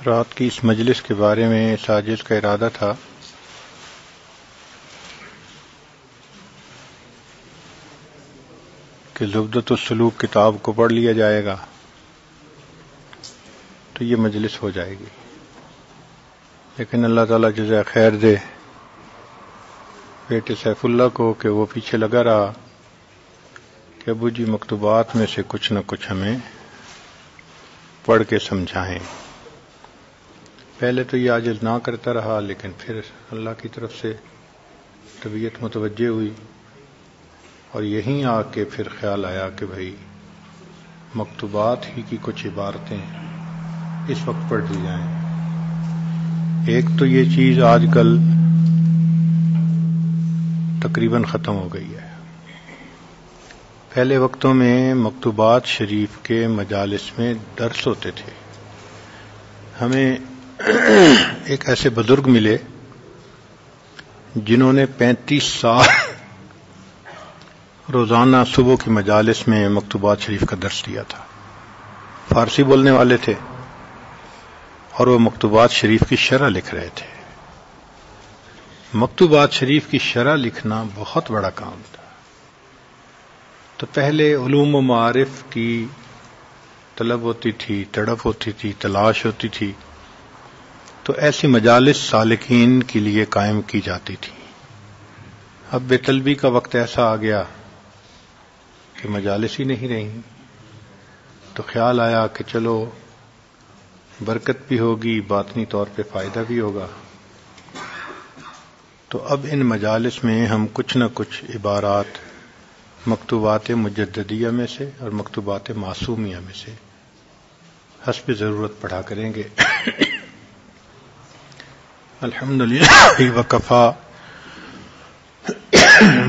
رات کی اس مجلس کے بارے میں ساجد کا ارادہ تھا کہ زبدۃ السلوک کتاب کو پڑھ لیا جائے گا تو یہ مجلس ہو جائے گی، لیکن اللہ تعالیٰ جزائے خیر دے بیٹے سیف اللہ کو کہ وہ پیچھے لگا رہا کہ ابو جی مکتوبات میں سے کچھ نہ کچھ ہمیں پڑھ کے سمجھائیں۔ پہلے تو یہ عاجز نہ کرتا رہا، لیکن پھر اللہ کی طرف سے طبیعت متوجہ ہوئی اور یہیں آ کے پھر خیال آیا کہ بھائی مکتوبات ہی کی کچھ عبارتیں اس وقت پڑھ دی جائیں۔ ایک تو یہ چیز آج کل تقریباً ختم ہو گئی ہے۔ پہلے وقتوں میں مکتوبات شریف کے مجالس میں درس ہوتے تھے۔ ہمیں ایک ایسے بزرگ ملے جنہوں نے 35 سال روزانہ صبح کی مجالس میں مکتوبات شریف کا درس دیا تھا۔ فارسی بولنے والے تھے اور وہ مکتوبات شریف کی شرح لکھ رہے تھے۔ مکتوبات شریف کی شرح لکھنا بہت بڑا کام تھا۔ تو پہلے علوم و معارف کی طلب ہوتی تھی، تڑپ ہوتی تھی، تلاش ہوتی تھی، تو ایسی مجالس سالکین کے لیے قائم کی جاتی تھی۔ اب بے طلبی کا وقت ایسا آ گیا کہ مجالس ہی نہیں رہی، تو خیال آیا کہ چلو برکت بھی ہوگی، باطنی طور پہ فائدہ بھی ہوگا۔ تو اب ان مجالس میں ہم کچھ نہ کچھ عبارات مکتوبات مجددیہ میں سے اور مکتوبات معصومیہ میں سے حسب ضرورت پڑھا کریں گے۔ الحمدللہ وکفا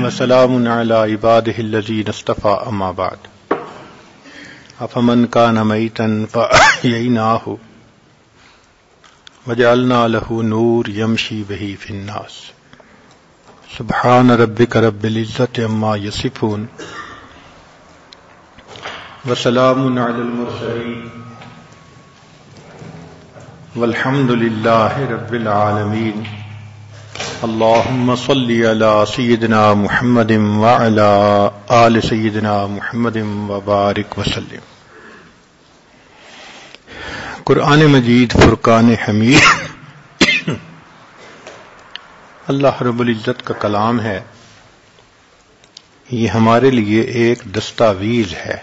وسلام علی عبادہ الذین اصطفی، اما بعد، افمن کان میتا فاحییناہ وجعلنا لہ نور یمشی بہ فی الناس، سبحان ربک رب العزت عما یصفون وسلام علی المرسلین والحمد للہ رب العالمین۔ اللہم صلی علی سیدنا محمد وعلی آل سیدنا محمد وبارک وسلم۔ قرآن مجید فرقان حمید اللہ رب العزت کا کلام ہے۔ یہ ہمارے لیے ایک دستاویز ہے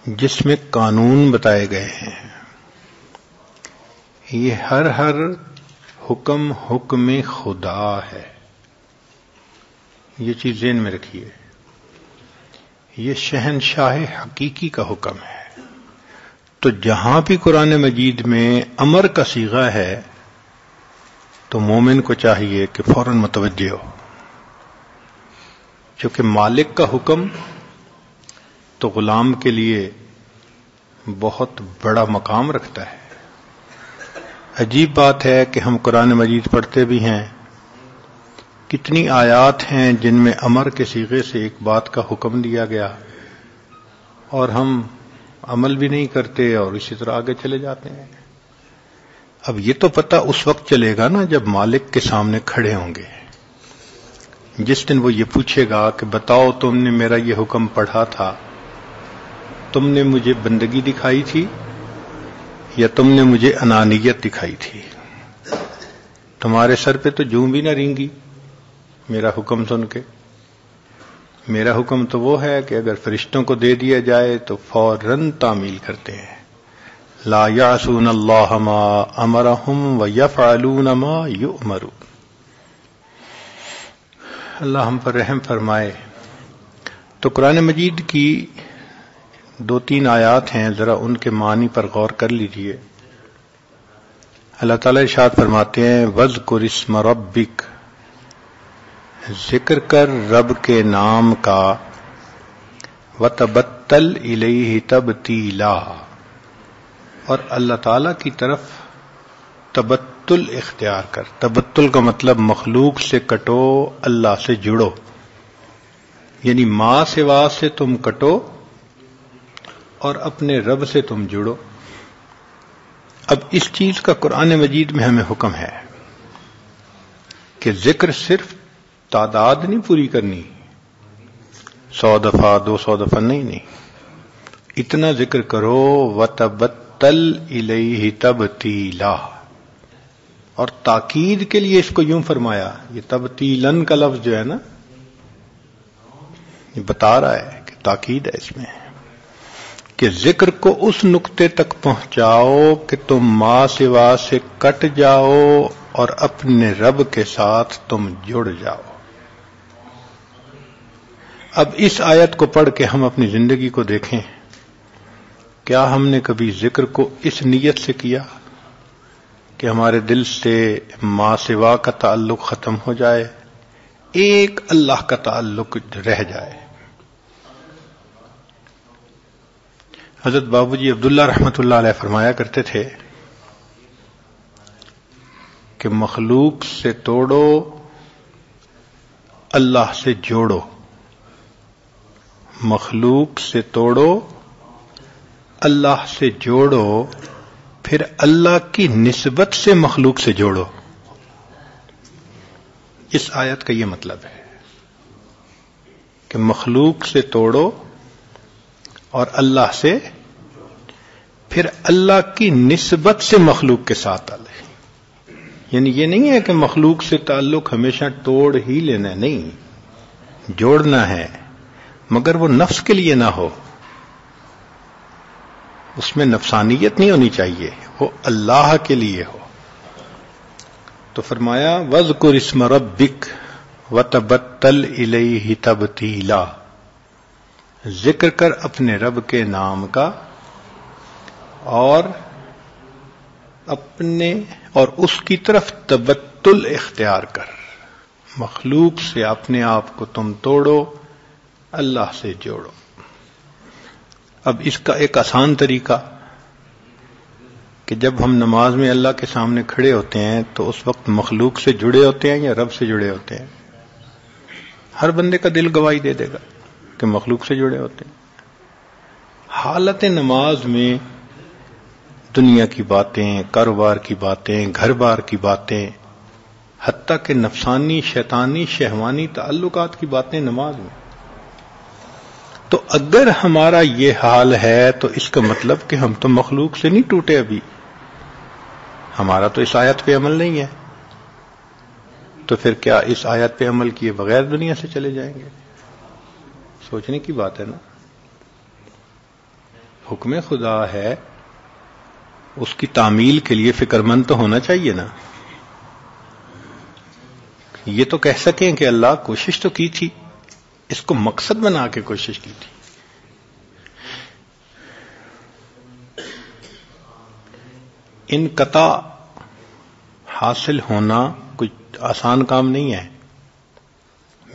جس میں قانون بتائے گئے ہیں۔ یہ ہر حکم خدا ہے، یہ چیز ذہن میں رکھیے۔ یہ شہنشاہ حقیقی کا حکم ہے۔ تو جہاں بھی قرآن مجید میں امر کا صیغہ ہے تو مومن کو چاہیے کہ فوراً متوجہ ہو، چونکہ مالک کا حکم تو غلام کے لیے بہت بڑا مقام رکھتا ہے۔ عجیب بات ہے کہ ہم قرآن مجید پڑھتے بھی ہیں، کتنی آیات ہیں جن میں امر کے صیغے سے ایک بات کا حکم دیا گیا اور ہم عمل بھی نہیں کرتے اور اسی طرح آگے چلے جاتے ہیں۔ اب یہ تو پتہ اس وقت چلے گا نا جب مالک کے سامنے کھڑے ہوں گے، جس دن وہ یہ پوچھے گا کہ بتاؤ تم نے میرا یہ حکم پڑھا تھا، تم نے مجھے بندگی دکھائی تھی یا تم نے مجھے انانیت دکھائی تھی؟ تمہارے سر پہ تو جوں بھی نہ رینگی میرا حکم سن کے۔ میرا حکم تو وہ ہے کہ اگر فرشتوں کو دے دیا جائے تو فوراً تعمیل کرتے ہیں۔ لا یعصون اللہ ما امرہم ویفعلون ما یؤمرون۔ اللہ ہم پر رحم فرمائے۔ تو قرآن مجید کی 2-3 آیات ہیں، ذرا ان کے معنی پر غور کر لیجئے۔ اللہ تعالیٰ ارشاد فرماتے ہیں وَاذْكُرِ اسْمَ رَبِّكَ، ذکر کر رب کے نام کا، وَتَبَتَّلْ إِلَيْهِ تَبْتِيلًا، اور اللہ تعالیٰ کی طرف تبتل اختیار کر۔ تبتل کا مطلب مخلوق سے کٹو، اللہ سے جڑو، یعنی ماں سوا سے تم کٹو اور اپنے رب سے تم جڑو۔ اب اس چیز کا قرآن مجید میں ہمیں حکم ہے کہ ذکر صرف تعداد نہیں پوری کرنی، 100 دفعہ 200 دفعہ نہیں، اتنا ذکر کرو وتبتل الیہ تبتیلا. اور تاکید کے لیے اس کو یوں فرمایا، یہ تبتیلن کا لفظ جو ہے نا، یہ بتا رہا ہے کہ تاکید ہے اس میں، کہ ذکر کو اس نقطے تک پہنچاؤ کہ تم ما سوا سے کٹ جاؤ اور اپنے رب کے ساتھ تم جڑ جاؤ. اب اس آیت کو پڑھ کے ہم اپنی زندگی کو دیکھیں، کیا ہم نے کبھی ذکر کو اس نیت سے کیا کہ ہمارے دل سے ما سوا کا تعلق ختم ہو جائے، ایک اللہ کا تعلق رہ جائے؟ حضرت بابو جی عبداللہ رحمۃ اللہ علیہ فرمایا کرتے تھے کہ مخلوق سے توڑو، اللہ سے جوڑو. مخلوق سے توڑو، اللہ سے جوڑو، پھر اللہ کی نسبت سے مخلوق سے جوڑو. اس آیت کا یہ مطلب ہے کہ مخلوق سے توڑو اور اللہ سے، پھر اللہ کی نسبت سے مخلوق کے ساتھ آلے. یعنی یہ نہیں ہے کہ مخلوق سے تعلق ہمیشہ توڑ ہی لینا ہے، نہیں، جوڑنا ہے، مگر وہ نفس کے لیے نہ ہو، اس میں نفسانیت نہیں ہونی چاہیے، وہ اللہ کے لیے ہو. تو فرمایا وَاذْكُرِ اسْمَ رَبِّكَ وَتَبَتَّلْ إِلَيْهِ تَبْتِيلًا. ذکر کر اپنے رب کے نام کا اور اس کی طرف تبتل اختیار کر. مخلوق سے اپنے آپ کو تم توڑو، اللہ سے جوڑو. اب اس کا ایک آسان طریقہ کہ جب ہم نماز میں اللہ کے سامنے کھڑے ہوتے ہیں تو اس وقت مخلوق سے جڑے ہوتے ہیں یا رب سے جڑے ہوتے ہیں؟ ہر بندے کا دل گواہی دے دے گا کہ مخلوق سے جڑے ہوتے ہیں. حالت نماز میں دنیا کی باتیں، کاروبار کی باتیں، گھر بار کی باتیں، حتیٰ کہ نفسانی، شیطانی، شہوانی تعلقات کی باتیں نماز میں. تو اگر ہمارا یہ حال ہے تو اس کا مطلب کہ ہم تو مخلوق سے نہیں ٹوٹے، ابھی ہمارا تو اس آیت پہ عمل نہیں ہے. تو پھر کیا اس آیت پہ عمل کیے بغیر دنیا سے چلے جائیں گے؟ سوچنے کی بات ہے نا. حکم خدا ہے، اس کی تعمیل کے لیے فکر مند تو ہونا چاہیے نا. یہ تو کہہ سکیں کہ اللہ کوشش تو کی تھی، اس کو مقصد بنا کے کوشش کی تھی. انقطاع حاصل ہونا کوئی آسان کام نہیں ہے،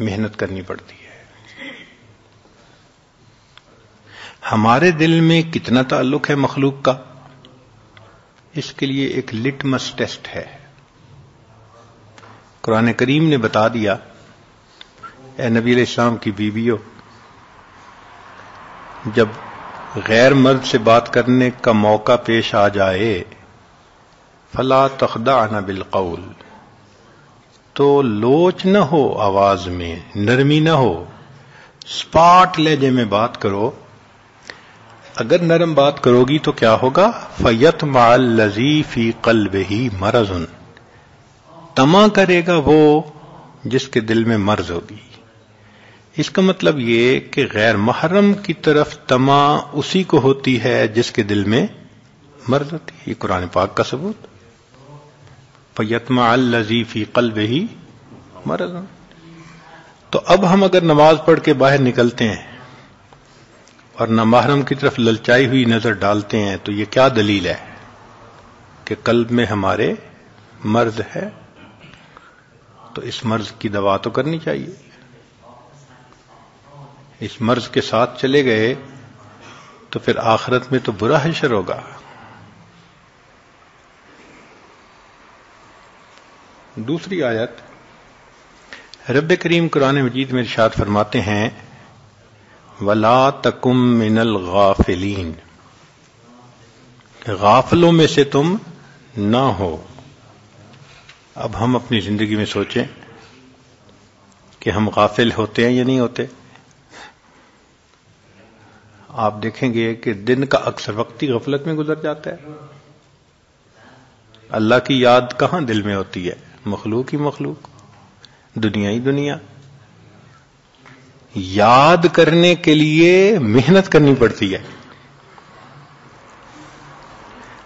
محنت کرنی پڑتی ہے. ہمارے دل میں کتنا تعلق ہے مخلوق کا، اس کے لیے ایک لٹمس ٹیسٹ ہے. قرآن کریم نے بتا دیا، اے نبی علیہ السلام کی بیویوں، جب غیر مرد سے بات کرنے کا موقع پیش آ جائے فلا تخضعن بالقول، تو لوچ نہ ہو، آواز میں نرمی نہ ہو، سپاٹ لہجے میں بات کرو. اگر نرم بات کرو گی تو کیا ہوگا؟ فَيَطْمَعَ الَّذِي فِي قَلْبِهِ مَرَضٌ، طمع کرے گا وہ جس کے دل میں مرض ہوگی. اس کا مطلب یہ کہ غیر محرم کی طرف طمع اسی کو ہوتی ہے جس کے دل میں مرض ہوتی ہے. یہ قرآن پاک کا ثبوت. فَيَطْمَعَ الَّذِي فِي قَلْبِهِ مَرَضٌ. تو اب ہم اگر نماز پڑھ کے باہر نکلتے ہیں اور نامحرم کی طرف للچائی ہوئی نظر ڈالتے ہیں تو یہ کیا دلیل ہے کہ قلب میں ہمارے مرض ہے؟ تو اس مرض کی دوا تو کرنی چاہیے. اس مرض کے ساتھ چلے گئے تو پھر آخرت میں تو برا حشر ہوگا. دوسری آیت، رب کریم قرآن مجید میں ارشاد فرماتے ہیں وَلَا تَكُن مِّنَ الْغَافِلِينَ. کہ غافلوں میں سے تم نہ ہو. اب ہم اپنی زندگی میں سوچیں کہ ہم غافل ہوتے ہیں یا نہیں ہوتے. آپ دیکھیں گے کہ دن کا اکثر وقت ہی غفلت میں گزر جاتا ہے. اللہ کی یاد کہاں دل میں ہوتی ہے؟ مخلوق ہی مخلوق، دنیا ہی دنیا. یاد کرنے کے لیے محنت کرنی پڑتی ہے.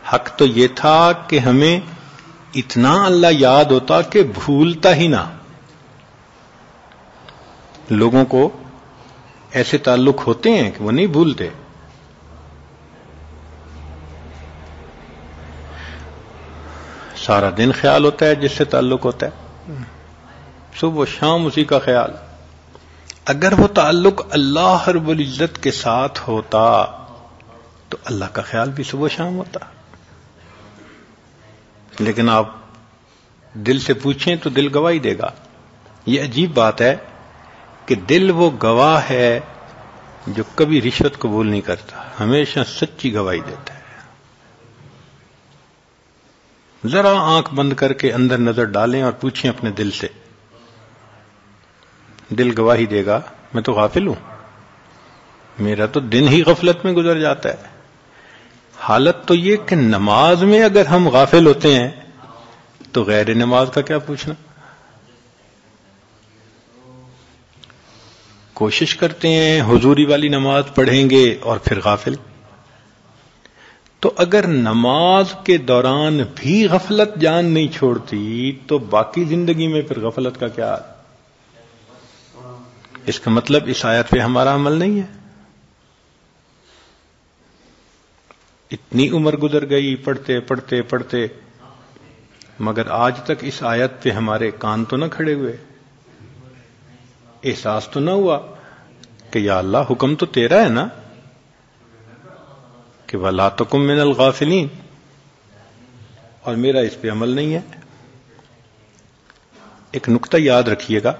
حق تو یہ تھا کہ ہمیں اتنا اللہ یاد ہوتا کہ بھولتا ہی نہ. لوگوں کو ایسے تعلق ہوتے ہیں کہ وہ نہیں بھولتے. سارا دن خیال ہوتا ہے جس سے تعلق ہوتا ہے، صبح و شام اسی کا خیال. اگر وہ تعلق اللہ رب العزت کے ساتھ ہوتا تو اللہ کا خیال بھی صبح و شام ہوتا. لیکن آپ دل سے پوچھیں تو دل گواہی دے گا. یہ عجیب بات ہے کہ دل وہ گواہ ہے جو کبھی رشوت قبول نہیں کرتا، ہمیشہ سچی گواہی دیتا ہے. ذرا آنکھ بند کر کے اندر نظر ڈالیں اور پوچھیں اپنے دل سے، دل گواہی دے گا میں تو غافل ہوں، میرا تو دن ہی غفلت میں گزر جاتا ہے. حالت تو یہ کہ نماز میں اگر ہم غافل ہوتے ہیں تو غیر نماز کا کیا پوچھنا. کوشش کرتے ہیں حضوری والی نماز پڑھیں گے اور پھر غافل. تو اگر نماز کے دوران بھی غفلت جان نہیں چھوڑتی تو باقی زندگی میں پھر غفلت کا کیا؟ اس کا مطلب اس آیت پہ ہمارا عمل نہیں ہے. اتنی عمر گزر گئی پڑھتے پڑھتے پڑھتے، مگر آج تک اس آیت پہ ہمارے کان تو نہ کھڑے ہوئے، احساس تو نہ ہوا کہ یا اللہ حکم تو تیرا ہے نا کہ وَلَا تَكُن مِّنَ الْغَافِلِينَ، اور میرا اس پہ عمل نہیں ہے. ایک نقطہ یاد رکھیے گا،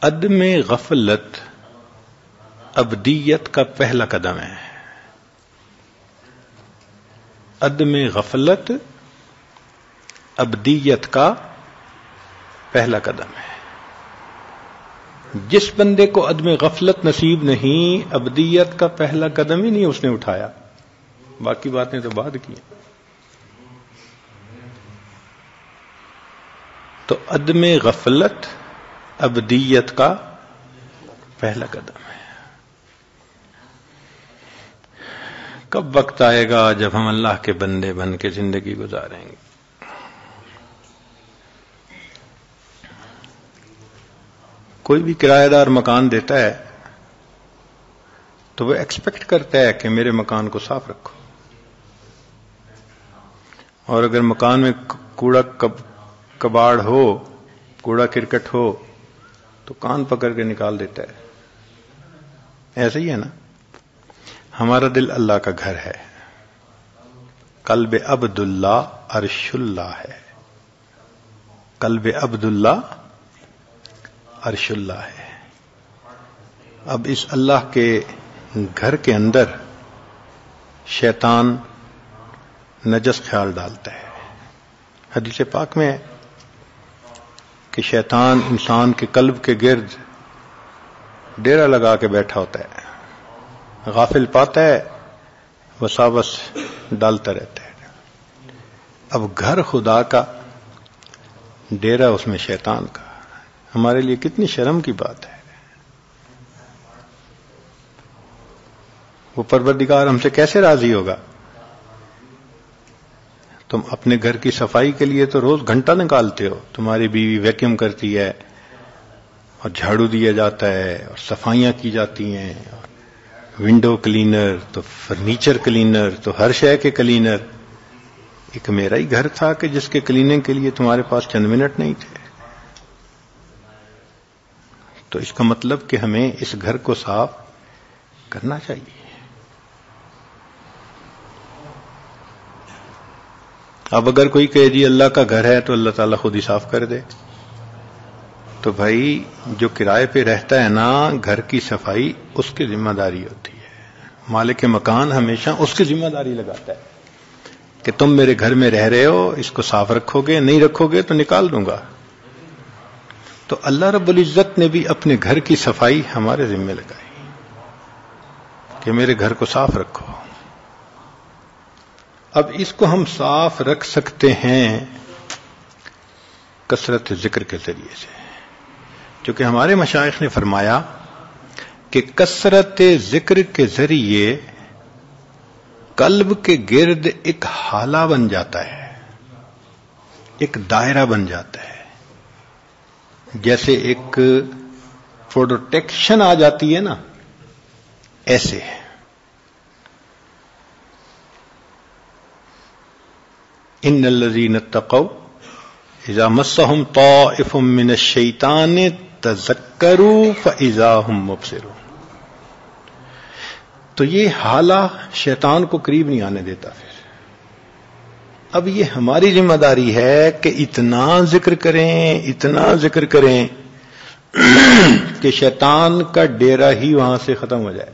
عدم غفلت ابدیت کا پہلا قدم ہے. عدم غفلت ابدیت کا پہلا قدم ہے. جس بندے کو عدم غفلت نصیب نہیں، ابدیت کا پہلا قدم ہی نہیں اس نے اٹھایا، باقی باتیں تو بعد کی. تو عدم غفلت ابدیت کا پہلا قدم ہے. کب وقت آئے گا جب ہم اللہ کے بندے بن کے زندگی گزاریں گے؟ کوئی بھی کرایہ دار مکان دیتا ہے تو وہ ایکسپیکٹ کرتا ہے کہ میرے مکان کو صاف رکھو، اور اگر مکان میں کوڑا کباڑ ہو، کوڑا کرکٹ ہو تو کان پکڑ کے نکال دیتا ہے. ایسا ہی ہے نا. ہمارا دل اللہ کا گھر ہے. قلب عبداللہ عرش اللہ ہے. قلب عبداللہ عرش اللہ ہے. اب اس اللہ کے گھر کے اندر شیطان نجس خیال ڈالتا ہے. حدیث پاک میں ہے کہ شیطان انسان کے قلب کے گرد ڈیرا لگا کے بیٹھا ہوتا ہے، غافل پاتا ہے وساوس ڈالتا رہتا ہے. اب گھر خدا کا، ڈیرا اس میں شیطان کا. ہمارے لیے کتنی شرم کی بات ہے. وہ پروردگار ہم سے کیسے راضی ہوگا؟ تم اپنے گھر کی صفائی کے لیے تو روز گھنٹہ نکالتے ہو، تمہاری بیوی ویکیوم کرتی ہے اور جھاڑو دیا جاتا ہے اور صفائیاں کی جاتی ہیں، ونڈو کلینر تو فرنیچر کلینر تو ہر شے کے کلینر. ایک میرا ہی گھر تھا کہ جس کے کلیننگ کے لیے تمہارے پاس چند منٹ نہیں تھے. تو اس کا مطلب کہ ہمیں اس گھر کو صاف کرنا چاہیے. اب اگر کوئی کہے جی اللہ کا گھر ہے تو اللہ تعالیٰ خود ہی صاف کر دے، تو بھائی جو کرائے پہ رہتا ہے نا، گھر کی صفائی اس کی ذمہ داری ہوتی ہے. مالک مکان ہمیشہ اس کی ذمہ داری لگاتا ہے کہ تم میرے گھر میں رہ رہے ہو، اس کو صاف رکھو گے، نہیں رکھو گے تو نکال دوں گا. تو اللہ رب العزت نے بھی اپنے گھر کی صفائی ہمارے ذمہ لگائی کہ میرے گھر کو صاف رکھو. اب اس کو ہم صاف رکھ سکتے ہیں کثرت ذکر کے ذریعے سے، کیونکہ ہمارے مشائخ نے فرمایا کہ کثرت ذکر کے ذریعے قلب کے گرد ایک حالہ بن جاتا ہے، ایک دائرہ بن جاتا ہے، جیسے ایک پروٹیکشن آ جاتی ہے نا، ایسے ہے. ان الذین اتقوا اذا مسهم طائف من الشیطان تذکروا فاذا هم مبصرون. تو یہ حالہ شیطان کو قریب نہیں آنے دیتا. پھر اب یہ ہماری ذمہ داری ہے کہ اتنا ذکر کریں کہ شیطان کا ڈیرا ہی وہاں سے ختم ہو جائے،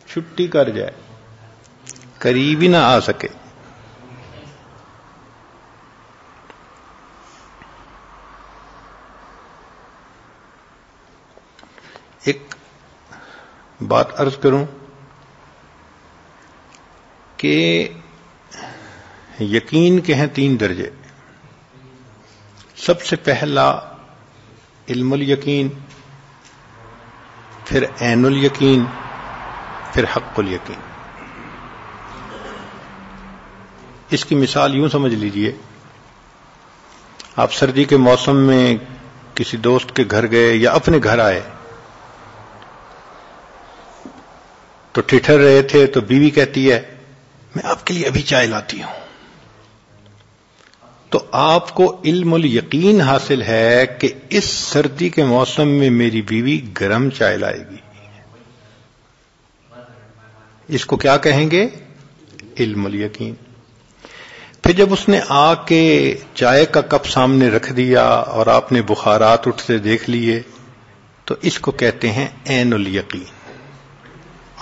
چھٹی کر جائے، قریب ہی نہ آ سکے. ایک بات عرض کروں کہ یقین کے ہیں 3 درجے. سب سے پہلا علم الیقین، پھر عین الیقین، پھر حق الیقین. اس کی مثال یوں سمجھ لیجئے، آپ سردی کے موسم میں کسی دوست کے گھر گئے یا اپنے گھر آئے تو ٹھٹھر رہے تھے، تو بیوی کہتی ہے میں آپ کے لیے ابھی چائے لاتی ہوں. تو آپ کو علم الیقین حاصل ہے کہ اس سردی کے موسم میں میری بیوی گرم چائے لائے گی. اس کو کیا کہیں گے؟ علم الیقین. پھر جب اس نے آ کے چائے کا کپ سامنے رکھ دیا اور آپ نے بخارات اٹھتے دیکھ لیے تو اس کو کہتے ہیں عین الیقین.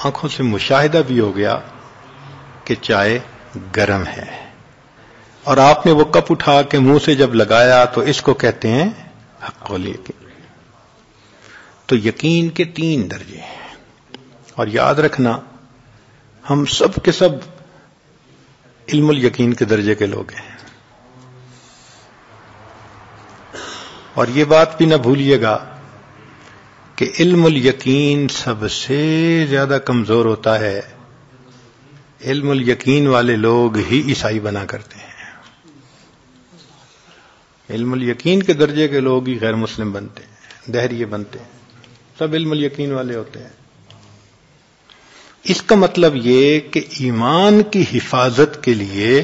آنکھوں سے مشاہدہ بھی ہو گیا کہ چائے گرم ہے، اور آپ نے وہ کپ اٹھا کے منہ سے جب لگایا تو اس کو کہتے ہیں حق الیقین. تو یقین کے 3 درجے ہیں، اور یاد رکھنا ہم سب کے سب علم الیقین کے درجے کے لوگ ہیں. اور یہ بات بھی نہ بھولیے گا کہ علم الیقین سب سے زیادہ کمزور ہوتا ہے، علم الیقین والے لوگ ہی عیسائی بنا کرتے ہیں. علم الیقین کے درجے کے لوگ ہی غیر مسلم بنتے ہیں، دہریے بنتے ہیں، سب علم الیقین والے ہوتے ہیں. اس کا مطلب یہ کہ ایمان کی حفاظت کے لیے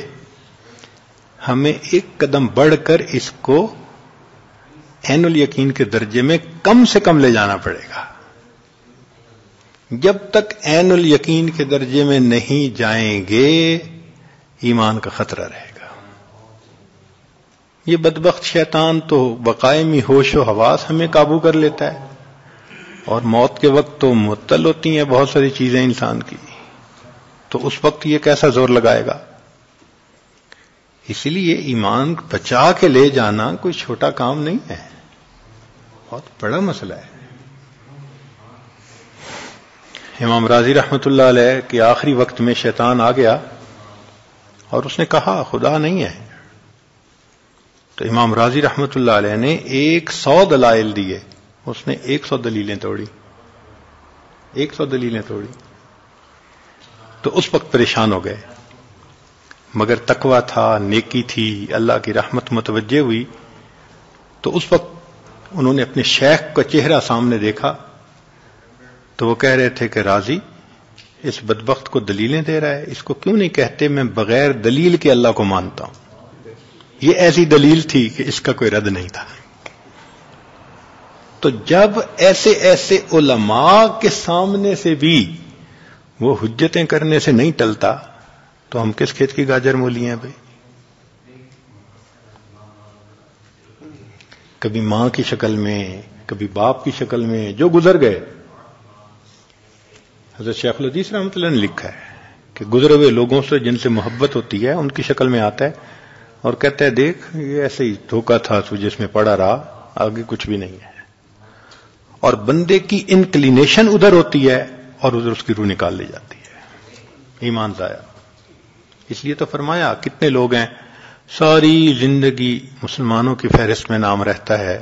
ہمیں ایک قدم بڑھ کر اس کو عین الیقین کے درجے میں کم سے کم لے جانا پڑے گا. جب تک عین الیقین کے درجے میں نہیں جائیں گے ایمان کا خطرہ رہے گا. یہ بدبخت شیطان تو بقائمی ہوش و حواس ہمیں قابو کر لیتا ہے، اور موت کے وقت تو معطل ہوتی ہیں بہت ساری چیزیں انسان کی، تو اس وقت یہ کیسا زور لگائے گا. اسی لیے ایمان بچا کے لے جانا کوئی چھوٹا کام نہیں ہے، بہت بڑا مسئلہ ہے. امام راضی رحمت اللہ علیہ کے آخری وقت میں شیطان آ گیا اور اس نے کہا خدا نہیں ہے. تو امام راضی رحمت اللہ علیہ نے 100 دلائل دیے، اس نے 100 دلیلیں توڑی، 100 دلیلیں توڑی. تو اس وقت پریشان ہو گئے، مگر تقویٰ تھا، نیکی تھی، اللہ کی رحمت متوجہ ہوئی. تو اس وقت انہوں نے اپنے شیخ کا چہرہ سامنے دیکھا تو وہ کہہ رہے تھے کہ راضی اس بدبخت کو دلیلیں دے رہا ہے، اس کو کیوں نہیں کہتے میں بغیر دلیل کے اللہ کو مانتا ہوں. یہ ایسی دلیل تھی کہ اس کا کوئی رد نہیں تھا. تو جب ایسے ایسے علماء کے سامنے سے بھی وہ حجتیں کرنے سے نہیں ٹلتا تو ہم کس کھیت کی گاجر مولی ہیں بھائی. کبھی ماں کی شکل میں، کبھی باپ کی شکل میں جو گزر گئے. حضرت شیخ الحدیث رحمۃ اللہ نے لکھا ہے کہ گزرے ہوئے لوگوں سے جن سے محبت ہوتی ہے ان کی شکل میں آتا ہے اور کہتا ہے دیکھ یہ ایسے ہی دھوکا تھا تو جس میں پڑا رہا، آگے کچھ بھی نہیں ہے. اور بندے کی انکلینیشن ادھر ہوتی ہے اور ادھر اس کی روح نکال لی جاتی ہے، ایمان ضائع. اس لیے تو فرمایا کتنے لوگ ہیں ساری زندگی مسلمانوں کی فہرست میں نام رہتا ہے،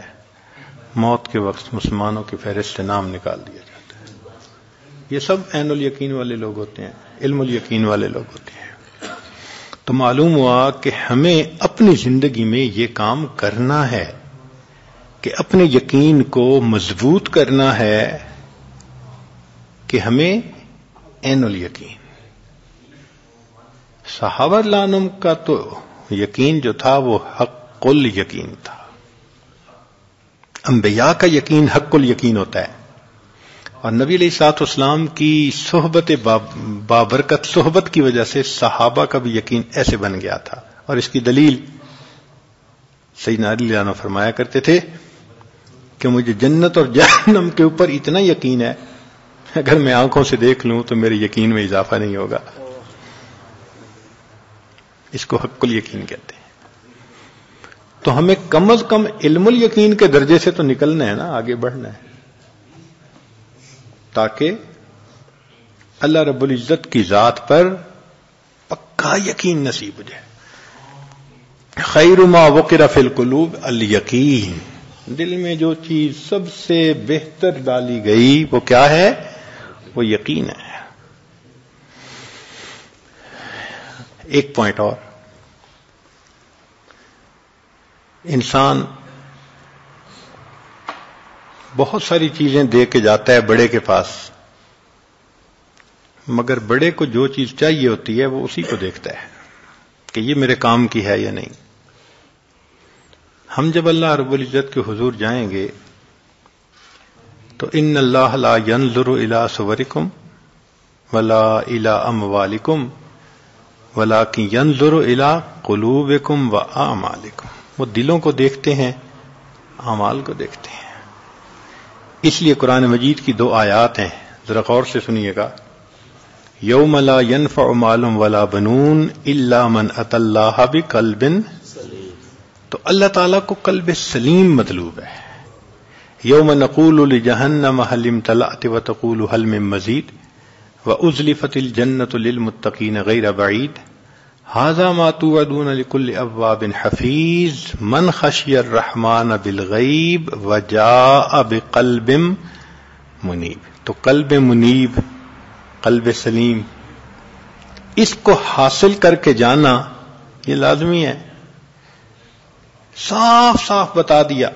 موت کے وقت مسلمانوں کی فہرست سے نام نکال دیا جاتا ہے. یہ سب عین الیقین والے لوگ ہوتے ہیں، علم الیقین والے لوگ ہوتے ہیں. تو معلوم ہوا کہ ہمیں اپنی زندگی میں یہ کام کرنا ہے کہ اپنے یقین کو مضبوط کرنا ہے کہ ہمیں عین الیقین. صحابہ لانم کا تو یقین جو تھا وہ حق الیقین تھا. انبیاء کا یقین حق الیقین ہوتا ہے، اور نبی علیہ الصلوۃ والسلام کی صحبت بابرکت صحبت کی وجہ سے صحابہ کا بھی یقین ایسے بن گیا تھا. اور اس کی دلیل سیدنا علی عنہ فرمایا کرتے تھے کہ مجھے جنت اور جہنم کے اوپر اتنا یقین ہے اگر میں آنکھوں سے دیکھ لوں تو میرے یقین میں اضافہ نہیں ہوگا. اس کو حق الیقین کہتے ہیں. تو ہمیں کم از کم علم الیقین کے درجے سے تو نکلنا ہے نا، آگے بڑھنا ہے، تاکہ اللہ رب العزت کی ذات پر پکا یقین نصیب ہو جائے. خیر ما وقر فی القلوب الیقین. دل میں جو چیز سب سے بہتر ڈالی گئی وہ کیا ہے؟ وہ یقین ہے. ایک پوائنٹ اور، انسان بہت ساری چیزیں دے کے جاتا ہے بڑے کے پاس، مگر بڑے کو جو چیز چاہیے ہوتی ہے وہ اسی کو دیکھتا ہے کہ یہ میرے کام کی ہے یا نہیں. ہم جب اللہ رب العزت کے حضور جائیں گے تو ان اللہ لا ينظر الى صورکم ولا الى اموالکم ولکن ينظر الى قلوبکم واعمالکم. وہ دلوں کو دیکھتے ہیں، اعمال کو دیکھتے ہیں. اس لیے قرآن مجید کی 2 آیات ہیں، ذرا غور سے سنیے گا. یوم لا ينفع مال ولا بنون الا من اتى اللہ بقلب سلیم. تو اللہ تعالیٰ کو قلب سلیم مطلوب ہے. یوم نقول لجہنم هل امتلأت وتقول هل من مزید وازلفت الجنة للمتقین غیر بعید هذا ما توعدون لكل اواب حفیظ من خشی الرحمن بالغیب وجاء بقلب منیب. تو قلب منیب، قلب سلیم، اس کو حاصل کر کے جانا یہ لازمی ہے. صاف صاف بتا دیا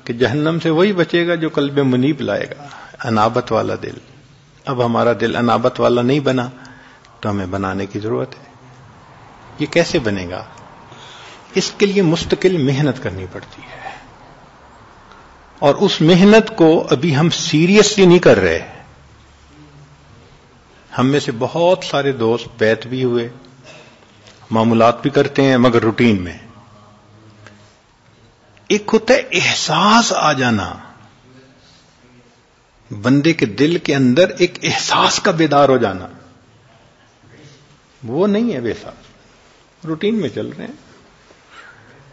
کہ جہنم سے وہی بچے گا جو قلب منیب لائے گا، انابت والا دل. اب ہمارا دل انابت والا نہیں بنا تو ہمیں بنانے کی ضرورت ہے. یہ کیسے بنے گا؟ اس کے لیے مستقل محنت کرنی پڑتی ہے، اور اس محنت کو ابھی ہم سیریسلی نہیں کر رہے. ہم میں سے بہت سارے دوست بیعت بھی ہوئے، معمولات بھی کرتے ہیں، مگر روٹین میں. ایک ہوتا ہے احساس آ جانا، بندے کے دل کے اندر ایک احساس کا بیدار ہو جانا، وہ نہیں ہے بے احساس. روٹین میں چل رہے ہیں،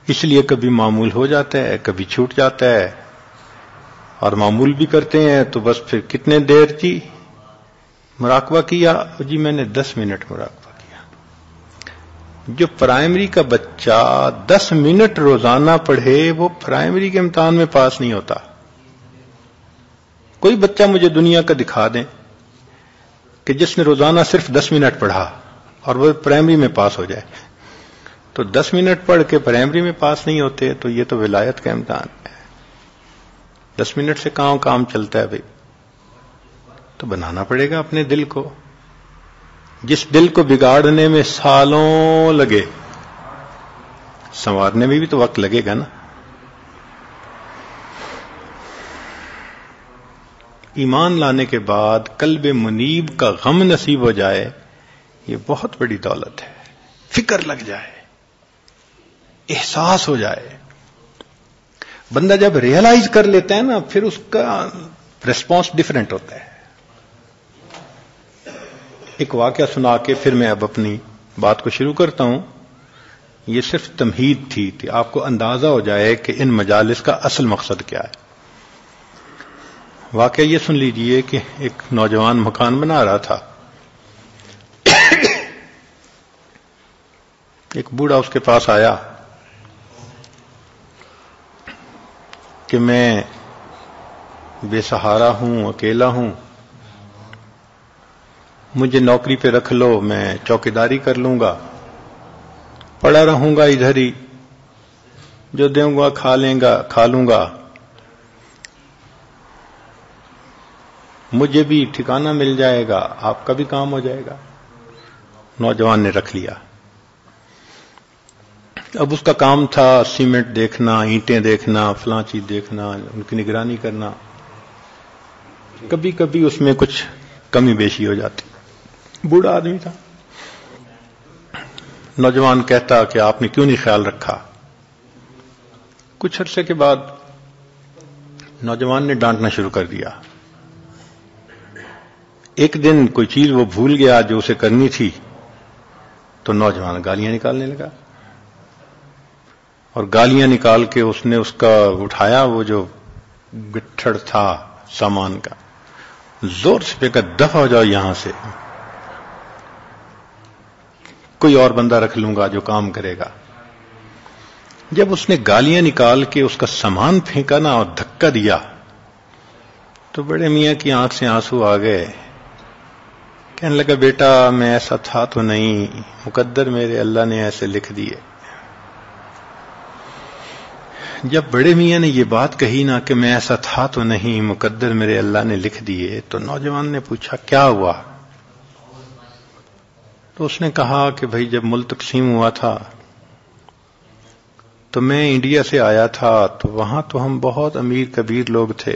اس لیے کبھی معمول ہو جاتا ہے، کبھی چھوٹ جاتا ہے. اور معمول بھی کرتے ہیں تو بس پھر کتنے دیر جی مراقبہ کیا، جی میں نے 10 منٹ مراقبہ کیا. جو پرائمری کا بچہ 10 منٹ روزانہ پڑھے وہ پرائمری کے امتحان میں پاس نہیں ہوتا. کوئی بچہ مجھے دنیا کا دکھا دیں کہ جس نے روزانہ صرف 10 منٹ پڑھا اور وہ پرائمری میں پاس ہو جائے. تو 10 منٹ پڑھ کے پرائمری میں پاس نہیں ہوتے تو یہ تو ولایت کا امتحان ہے. 10 منٹ سے کام چلتا ہے بھائی. تو بنانا پڑے گا اپنے دل کو. جس دل کو بگاڑنے میں سالوں لگے، سنوارنے میں بھی تو وقت لگے گا نا. ایمان لانے کے بعد قلب منیب کا غم نصیب ہو جائے، یہ بہت بڑی دولت ہے. فکر لگ جائے، احساس ہو جائے. بندہ جب ریئلائز کر لیتا ہے نا پھر اس کا ریسپانس ڈیفرنٹ ہوتا ہے. ایک واقعہ سنا کے پھر میں اب اپنی بات کو شروع کرتا ہوں. یہ صرف تمہید تھی کہ آپ کو اندازہ ہو جائے کہ ان مجالس کا اصل مقصد کیا ہے. واقعہ یہ سن لیجئے کہ ایک نوجوان مکان بنا رہا تھا. ایک بوڑھا اس کے پاس آیا کہ میں بے سہارا ہوں، اکیلا ہوں، مجھے نوکری پہ رکھ لو، میں چوکیداری کر لوں گا، پڑا رہوں گا ادھر ہی، جو دوں گا کھا لوں گا، مجھے بھی ٹھکانہ مل جائے گا، آپ کا بھی کام ہو جائے گا. نوجوان نے رکھ لیا. اب اس کا کام تھا سیمنٹ دیکھنا، اینٹیں دیکھنا، فلاں چیز دیکھنا، ان کی نگرانی کرنا. کبھی کبھی اس میں کچھ کمی بیشی ہو جاتی. بوڑھا آدمی تھا. نوجوان کہتا کہ آپ نے کیوں نہیں خیال رکھا. کچھ عرصے کے بعد نوجوان نے ڈانٹنا شروع کر دیا. ایک دن کوئی چیز وہ بھول گیا جو اسے کرنی تھی، تو نوجوان گالیاں نکالنے لگا، اور گالیاں نکال کے اس نے اس کا اٹھایا وہ جو گٹھڑ تھا سامان کا، زور سے کہا دفع ہو جاؤ یہاں سے، کوئی اور بندہ رکھ لوں گا جو کام کرے گا. جب اس نے گالیاں نکال کے اس کا سامان پھینکا نا اور دھکا دیا، تو بڑے میاں کی آنکھ سے آنسو آ گئے. کہنے لگا بیٹا میں ایسا تھا تو نہیں، مقدر میرے اللہ نے ایسے لکھ دیے. جب بڑے میاں نے یہ بات کہی نا کہ میں ایسا تھا تو نہیں، مقدر میرے اللہ نے لکھ دیے، تو نوجوان نے پوچھا کیا ہوا. تو اس نے کہا کہ بھائی جب ملک تقسیم ہوا تھا تو میں انڈیا سے آیا تھا، تو وہاں تو ہم بہت امیر کبیر لوگ تھے.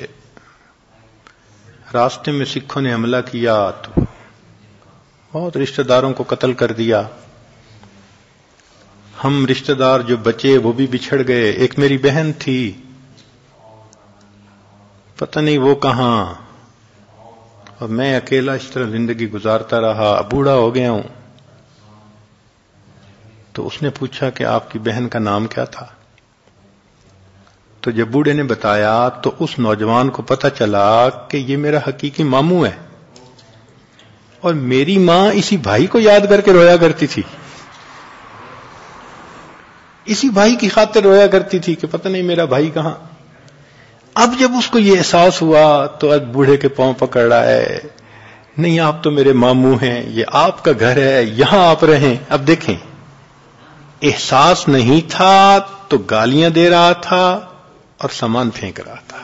راستے میں سکھوں نے حملہ کیا تو بہت رشتہ داروں کو قتل کر دیا. ہم رشتہ دار جو بچے وہ بھی بچھڑ گئے. ایک میری بہن تھی، پتہ نہیں وہ کہاں، اور میں اکیلا اس طرح زندگی گزارتا رہا، بوڑھا ہو گیا ہوں. تو اس نے پوچھا کہ آپ کی بہن کا نام کیا تھا. تو جب بوڑھے نے بتایا تو اس نوجوان کو پتہ چلا کہ یہ میرا حقیقی ماموں ہے، اور میری ماں اسی بھائی کو یاد کر کے رویا کرتی تھی، اسی بھائی کی خاطر رویا کرتی تھی کہ پتہ نہیں میرا بھائی کہاں. اب جب اس کو یہ احساس ہوا تو اب بوڑھے کے پاؤں پکڑ رہا ہے، نہیں آپ تو میرے ماموں ہیں، یہ آپ کا گھر ہے، یہاں آپ رہیں. اب دیکھیں، احساس نہیں تھا تو گالیاں دے رہا تھا اور سامان پھینک رہا تھا.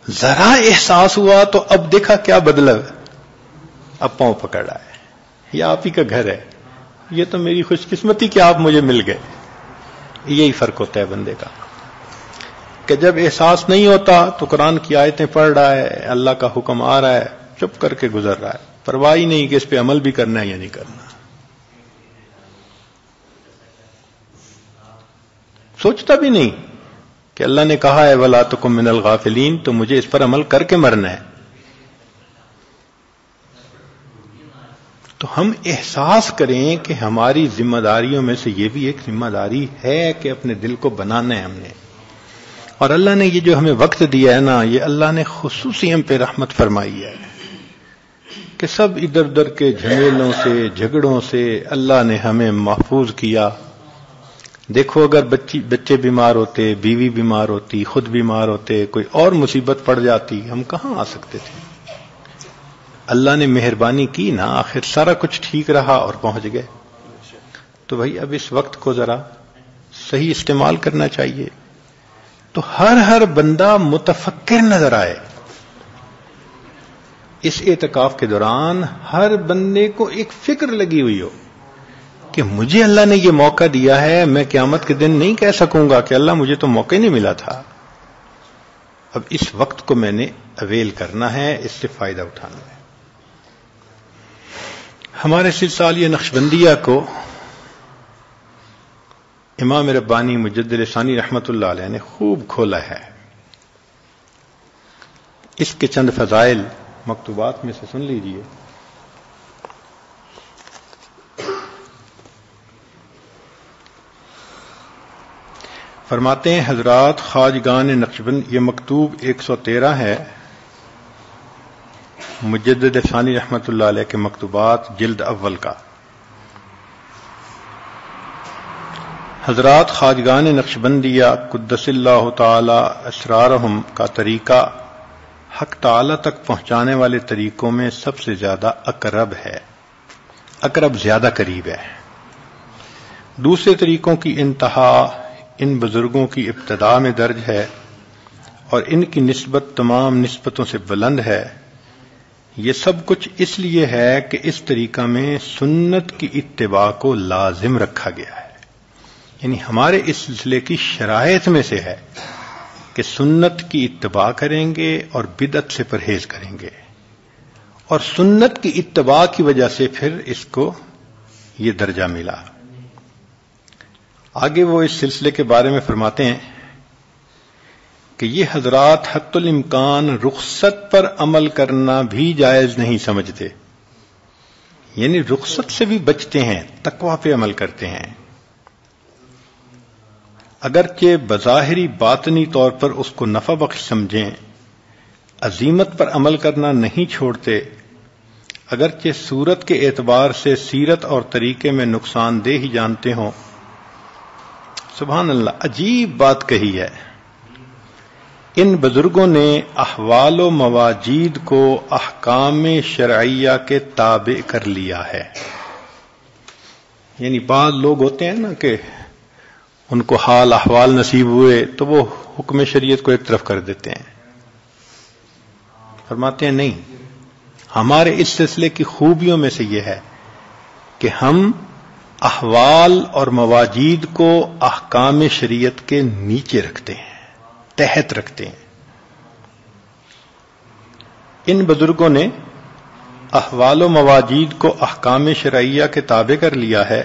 ذرا احساس ہوا تو اب دیکھا کیا بدلا، اب پاؤں پکڑ رہا ہے، یہ آپ ہی کا گھر ہے، یہ تو میری خوش قسمتی کہ آپ مجھے مل گئے. یہی فرق ہوتا ہے بندے کا کہ جب احساس نہیں ہوتا تو قرآن کی آیتیں پڑھ رہا ہے، اللہ کا حکم آ رہا ہے، چپ کر کے گزر رہا ہے، پرواہ نہیں کہ اس پہ عمل بھی کرنا ہے یا نہیں کرنا. سوچتا بھی نہیں کہ اللہ نے کہا ہے وَلَا تَكُن مِّنَ الْغَافِلِينَ، تو مجھے اس پر عمل کر کے مرنا ہے. تو ہم احساس کریں کہ ہماری ذمہ داریوں میں سے یہ بھی ایک ذمہ داری ہے کہ اپنے دل کو بنانا ہے ہم نے. اور اللہ نے یہ جو ہمیں وقت دیا ہے نا، یہ اللہ نے خصوصی ہم پہ رحمت فرمائی ہے کہ سب ادھر ادھر کے جھمیلوں سے جھگڑوں سے اللہ نے ہمیں محفوظ کیا. دیکھو اگر بچے بیمار ہوتے، بیوی بیمار ہوتی، خود بیمار ہوتے، کوئی اور مصیبت پڑ جاتی، ہم کہاں آ سکتے تھے. اللہ نے مہربانی کی نا، آخر سارا کچھ ٹھیک رہا اور پہنچ گئے. تو بھائی اب اس وقت کو ذرا صحیح استعمال کرنا چاہیے. تو ہر بندہ متفکر نظر آئے. اس اعتکاف کے دوران ہر بندے کو ایک فکر لگی ہوئی ہو کہ مجھے اللہ نے یہ موقع دیا ہے، میں قیامت کے دن نہیں کہہ سکوں گا کہ اللہ مجھے تو موقع ہی نہیں ملا تھا. اب اس وقت کو میں نے اویل کرنا ہے، اس سے فائدہ اٹھانا ہے. ہمارے سلسلہ نقشبندیہ کو امام ربانی مجدد ثانی رحمت اللہ علیہ نے خوب کھولا ہے. اس کے چند فضائل مکتوبات میں سے سن لیجئے. فرماتے ہیں حضرات خواجگان نقشبند، یہ مکتوب 113 ہے، مجدد ثانی رحمۃ اللہ علیہ کے مکتوبات جلد اول کا۔ حضرات خواجگان نقشبندیہ قدس اللہ تعالی اسرارہم کا طریقہ حق تعالی تک پہنچانے والے طریقوں میں سب سے زیادہ اقرب ہے، اقرب زیادہ قریب ہے۔ دوسرے طریقوں کی انتہا ان بزرگوں کی ابتداء میں درج ہے اور ان کی نسبت تمام نسبتوں سے بلند ہے۔ یہ سب کچھ اس لیے ہے کہ اس طریقہ میں سنت کی اتباع کو لازم رکھا گیا ہے، یعنی ہمارے اس سلسلے کی شرائط میں سے ہے کہ سنت کی اتباع کریں گے اور بدعت سے پرہیز کریں گے، اور سنت کی اتباع کی وجہ سے پھر اس کو یہ درجہ ملا۔ آگے وہ اس سلسلے کے بارے میں فرماتے ہیں کہ یہ حضرات حتی الامکان رخصت پر عمل کرنا بھی جائز نہیں سمجھتے، یعنی رخصت سے بھی بچتے ہیں، تقویٰ پہ عمل کرتے ہیں، اگرچہ بظاہری باطنی طور پر اس کو نفع بخش سمجھیں، عزیمت پر عمل کرنا نہیں چھوڑتے، اگرچہ صورت کے اعتبار سے سیرت اور طریقے میں نقصان دہ ہی جانتے ہوں۔ سبحان اللہ، عجیب بات کہی ہے۔ ان بزرگوں نے احوال و مواجید کو احکام شرعیہ کے تابع کر لیا ہے۔ یعنی بعض لوگ ہوتے ہیں نا کہ ان کو حال احوال نصیب ہوئے تو وہ حکم شریعت کو ایک طرف کر دیتے ہیں۔ فرماتے ہیں نہیں، ہمارے اس سلسلے کی خوبیوں میں سے یہ ہے کہ ہم احوال اور مواجید کو احکام شریعت کے نیچے رکھتے ہیں، تحت رکھتے ہیں۔ ان بزرگوں نے احوال و مواجید کو احکام شرعیہ کے تابع کر لیا ہے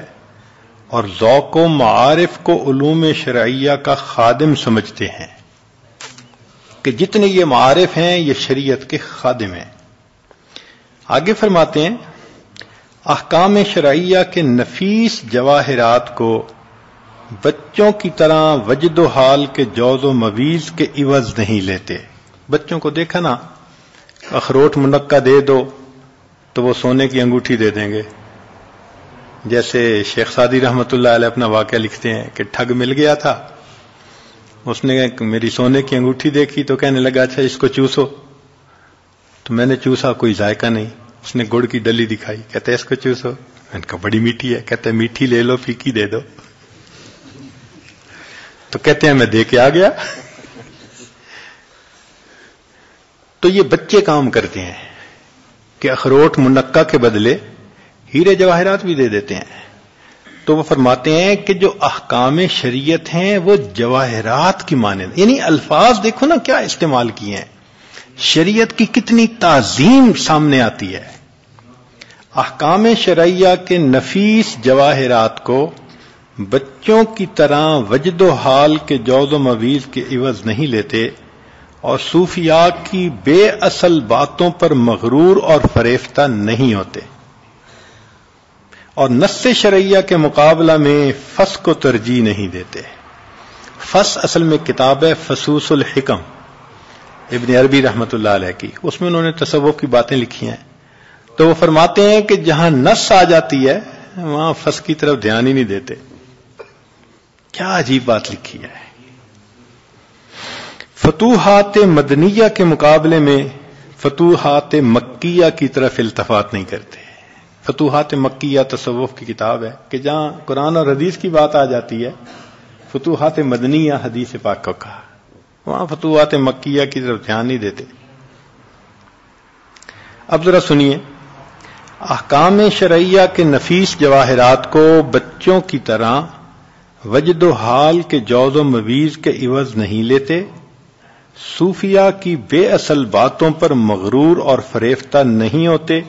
اور ذوق و معارف کو علوم شرعیہ کا خادم سمجھتے ہیں کہ جتنے یہ معارف ہیں یہ شریعت کے خادم ہیں۔ آگے فرماتے ہیں احکام شرعیہ کے نفیس جواہرات کو بچوں کی طرح وجد و حال کے جوز و مویز کے عوض نہیں لیتے۔ بچوں کو دیکھا نا، اخروٹ منقع دے دو تو وہ سونے کی انگوٹھی دے دیں گے۔ جیسے شیخ سعدی رحمت اللہ علیہ اپنا واقعہ لکھتے ہیں کہ ٹھگ مل گیا تھا، اس نے میری سونے کی انگوٹھی دیکھی تو کہنے لگا اچھا اس کو چوسو، تو میں نے چوسا، کوئی ذائقہ نہیں۔ اس نے گڑ کی ڈلی دکھائی، کہتے اس کو چوسو، میں نے کہا بڑی میٹھی ہے، کہتے میٹھی لے لو پھیکی دے دو، تو کہتے ہیں میں دے کے آ گیا۔ تو یہ بچے کام کرتے ہیں کہ اخروٹ منقع کے بدلے ہیرے جواہرات بھی دے دیتے ہیں۔ تو وہ فرماتے ہیں کہ جو احکام شریعت ہیں وہ جواہرات کی مانند، یعنی الفاظ دیکھو نا کیا استعمال کیے ہیں، شریعت کی کتنی تعظیم سامنے آتی ہے۔ احکام شرعیہ کے نفیس جواہرات کو بچوں کی طرح وجد و حال کے جوز و مویز کے عوض نہیں لیتے اور صوفیاء کی بے اصل باتوں پر مغرور اور فریفتہ نہیں ہوتے، اور نص شرعیہ کے مقابلہ میں فس کو ترجیح نہیں دیتے۔ فس اصل میں کتاب ہے فصوص الحکم ابن عربی رحمت اللہ علیہ کی، اس میں انہوں نے تصوف کی باتیں لکھی ہیں۔ تو وہ فرماتے ہیں کہ جہاں نص آ جاتی ہے وہاں فس کی طرف دھیان ہی نہیں دیتے۔ کیا عجیب بات لکھی ہے۔ فتوحات مدنیہ کے مقابلے میں فتوحات مکیہ کی طرف التفات نہیں کرتے۔ فتوحات مکیہ تصوف کی کتاب ہے کہ جہاں قرآن اور حدیث کی بات آ جاتی ہے، فتوحات مدنیہ حدیث پاک کو کہا، وہاں فتوحات مکیہ کی طرف دھیان نہیں دیتے۔ اب ذرا سنیے، احکام شرعیہ کے نفیس جواہرات کو بچوں کی طرح وجد و حال کے جوز و مویز کے عوض نہیں لیتے، صوفیاء کی بے اصل باتوں پر مغرور اور فریفتہ نہیں ہوتے،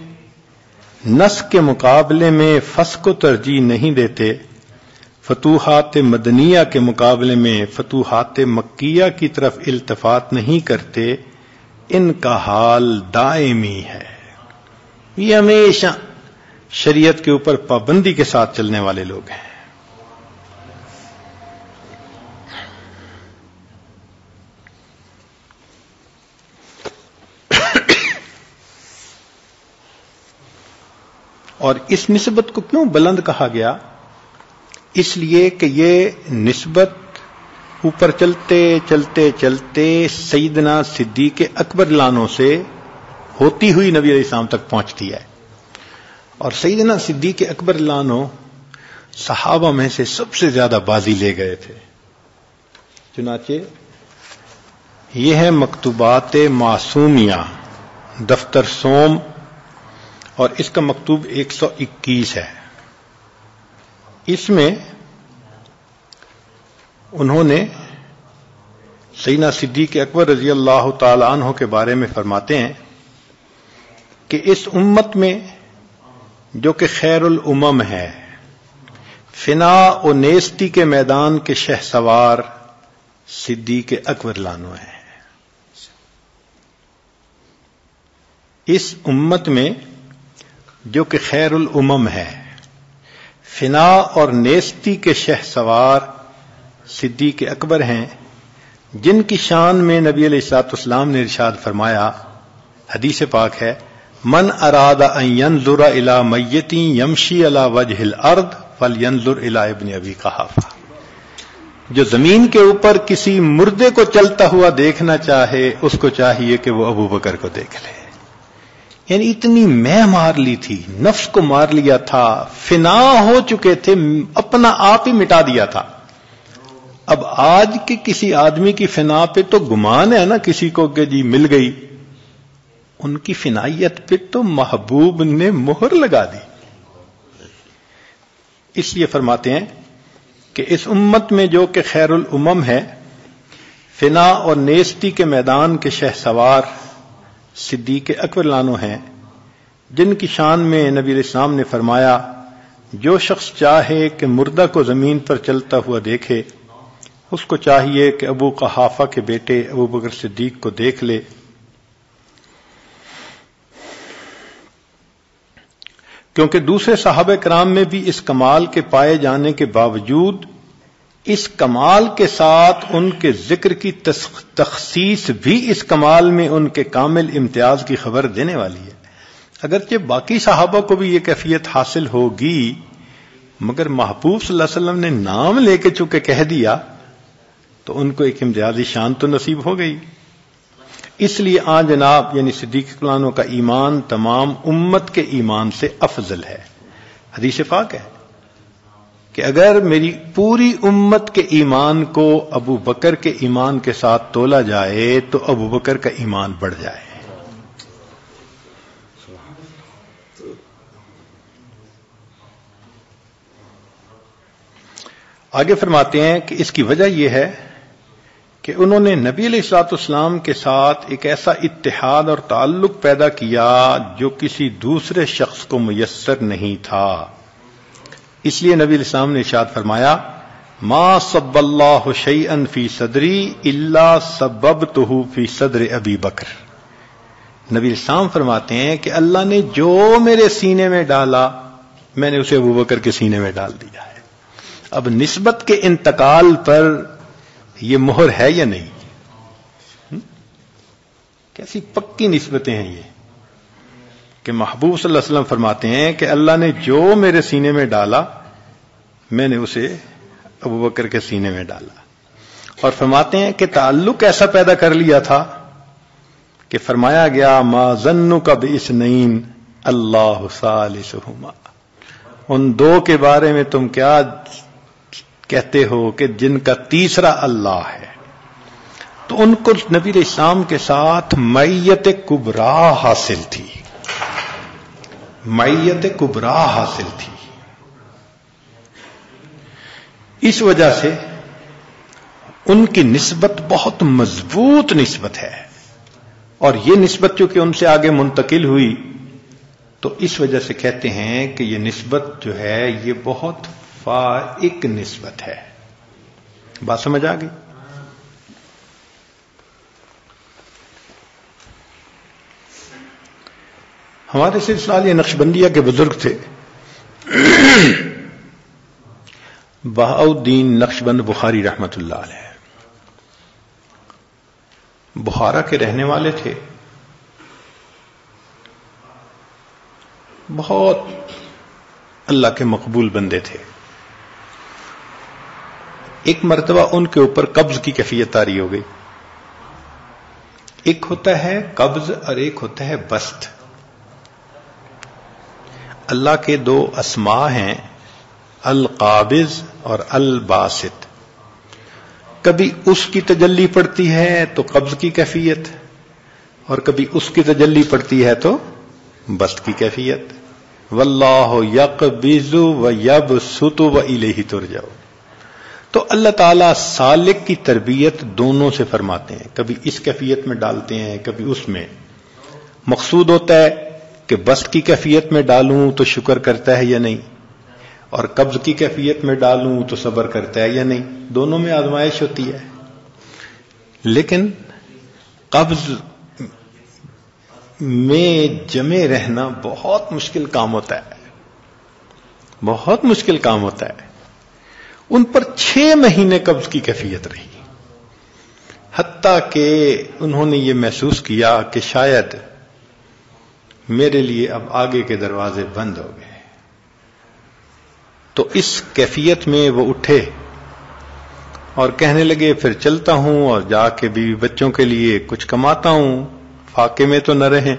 نص کے مقابلے میں فس کو ترجیح نہیں دیتے، فتوحات مدنیہ کے مقابلے میں فتوحات مکیہ کی طرف التفات نہیں کرتے، ان کا حال دائمی ہے۔ یہ ہمیشہ شریعت کے اوپر پابندی کے ساتھ چلنے والے لوگ ہیں۔ اور اس نسبت کو کیوں بلند کہا گیا؟ اس لیے کہ یہ نسبت اوپر چلتے چلتے چلتے سیدنا صدیق اکبر لانوں سے ہوتی ہوئی نبی علیہ السلام تک پہنچتی ہے، اور سیدنا صدیق اکبر لانوں صحابہ میں سے سب سے زیادہ بازی لے گئے تھے۔ چنانچہ یہ ہے مکتوبات معصومیہ دفتر سوم، اور اس کا مکتوب 121 ہے۔ اس میں انہوں نے سیدنا صدیق اکبر رضی اللہ تعالی عنہ کے بارے میں فرماتے ہیں کہ اس امت میں جو کہ خیر الامم ہے، فنا و نیستی کے میدان کے شہسوار صدیق اکبر لانو ہیں۔ اس امت میں جو کہ خیر الامم ہے، فنا اور نیستی کے شہسوار صدیق اکبر ہیں، جن کی شان میں نبی علیہ الصلوۃ والسلام نے ارشاد فرمایا، حدیث پاک ہے، من اراد ان ينظر الى میت یمشی علی وجہ الارض فلینظر الی ابن ابی قحافہ۔ جو زمین کے اوپر کسی مردے کو چلتا ہوا دیکھنا چاہے، اس کو چاہیے کہ وہ ابو بکر کو دیکھ لے۔ یعنی اتنی میں مار لی تھی، نفس کو مار لیا تھا، فنا ہو چکے تھے، اپنا آپ ہی مٹا دیا تھا۔ اب آج کے کسی آدمی کی فنا پہ تو گمان ہے نا کسی کو کہ جی مل گئی، ان کی فنائیت پہ تو محبوب نے مہر لگا دی۔ اس لیے فرماتے ہیں کہ اس امت میں جو کہ خیر الامم ہے، فنا اور نیستی کے میدان کے شہسوار صدیق اکبر لانو ہیں، جن کی شان میں نبی علیہ السلام نے فرمایا، جو شخص چاہے کہ مردہ کو زمین پر چلتا ہوا دیکھے، اس کو چاہیے کہ ابو قحافہ کے بیٹے ابو بکر صدیق کو دیکھ لے۔ کیونکہ دوسرے صحابہ کرام میں بھی اس کمال کے پائے جانے کے باوجود اس کمال کے ساتھ ان کے ذکر کی تخصیص بھی اس کمال میں ان کے کامل امتیاز کی خبر دینے والی ہے۔ اگرچہ باقی صحابہ کو بھی یہ کیفیت حاصل ہوگی، مگر محبوب صلی اللہ علیہ وسلم نے نام لے کے چونکہ کہہ دیا تو ان کو ایک امتیازی شان تو نصیب ہو گئی۔ اس لیے آن جناب یعنی صدیق اکبر کا ایمان تمام امت کے ایمان سے افضل ہے۔ حدیث پاک ہے کہ اگر میری پوری امت کے ایمان کو ابو بکر کے ایمان کے ساتھ تولا جائے تو ابو بکر کا ایمان بڑھ جائے۔ آگے فرماتے ہیں کہ اس کی وجہ یہ ہے کہ انہوں نے نبی علیہ الصلوۃ والسلام کے ساتھ ایک ایسا اتحاد اور تعلق پیدا کیا جو کسی دوسرے شخص کو میسر نہیں تھا۔ اس لیے نبی علیہ السلام نے ارشاد فرمایا، ما صب اللہ شیئا فی صدری الا سببتہ فی صدر ابی بکر۔ نبی علیہ السلام فرماتے ہیں کہ اللہ نے جو میرے سینے میں ڈالا میں نے اسے ابو بکر کے سینے میں ڈال دیا ہے۔ اب نسبت کے انتقال پر یہ مہر ہے یا نہیں؟ کیسی پکی نسبتیں ہیں یہ کہ محبوب صلی اللہ علیہ وسلم فرماتے ہیں کہ اللہ نے جو میرے سینے میں ڈالا میں نے اسے ابو بکر کے سینے میں ڈالا، اور فرماتے ہیں کہ تعلق ایسا پیدا کر لیا تھا کہ فرمایا گیا، ما ظنک باثنین اللہ ثالثہما۔ ان دو کے بارے میں تم کیا کہتے ہو کہ جن کا تیسرا اللہ ہے۔ تو ان کو نبی علیہ السلام کے ساتھ معیت کبریٰ حاصل تھی، معیت کبریٰ حاصل تھی۔ اس وجہ سے ان کی نسبت بہت مضبوط نسبت ہے، اور یہ نسبت چونکہ ان سے آگے منتقل ہوئی تو اس وجہ سے کہتے ہیں کہ یہ نسبت جو ہے یہ بہت فائق نسبت ہے۔ بات سمجھ آ گئی؟ ہمارے سلسلہ یہ نقشبندیہ کے بزرگ تھے، بہاؤالدین نقشبند بخاری رحمت اللہ علیہ، بخارا کے رہنے والے تھے، بہت اللہ کے مقبول بندے تھے. ایک مرتبہ ان کے اوپر قبض کی کیفیت طاری ہو گئی. ایک ہوتا ہے قبض اور ایک ہوتا ہے بسط. اللہ کے دو اسماء ہیں القابض اور الباسط. کبھی اس کی تجلی پڑتی ہے تو قبض کی کیفیت، اور کبھی اس کی تجلی پڑتی ہے تو بسط کی کیفیت. واللہ یقبض ویبسط والیہ ترجعون. تو اللہ تعالیٰ سالک کی تربیت دونوں سے فرماتے ہیں، کبھی اس کیفیت میں ڈالتے ہیں کبھی اس میں. مقصود ہوتا ہے کہ بسط کی کیفیت میں ڈالوں تو شکر کرتا ہے یا نہیں، اور قبض کی کیفیت میں ڈالوں تو صبر کرتا ہے یا نہیں. دونوں میں آزمائش ہوتی ہے. لیکن قبض میں جمے رہنا بہت مشکل کام ہوتا ہے، بہت مشکل کام ہوتا ہے. ان پر 6 مہینے قبض کی کیفیت رہی، حتیٰ کہ انہوں نے یہ محسوس کیا کہ شاید میرے لیے اب آگے کے دروازے بند ہو گئے. تو اس کیفیت میں وہ اٹھے اور کہنے لگے پھر چلتا ہوں اور جا کے بیوی بچوں کے لیے کچھ کماتا ہوں، فاقے میں تو نہ رہیں.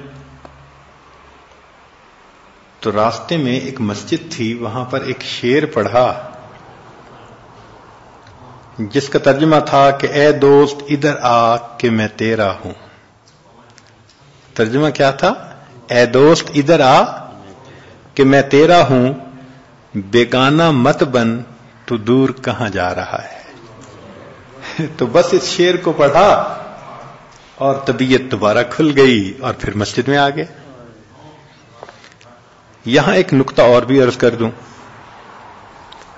تو راستے میں ایک مسجد تھی، وہاں پر ایک شعر پڑھا جس کا ترجمہ تھا کہ اے دوست ادھر آ کہ میں تیرا ہوں. ترجمہ کیا تھا؟ اے دوست ادھر آ کہ میں تیرا ہوں، بیگانہ مت بن تو دور کہاں جا رہا ہے. تو بس اس شعر کو پڑھا اور طبیعت دوبارہ کھل گئی اور پھر مسجد میں آ گئے. یہاں ایک نقطہ اور بھی عرض کر دوں.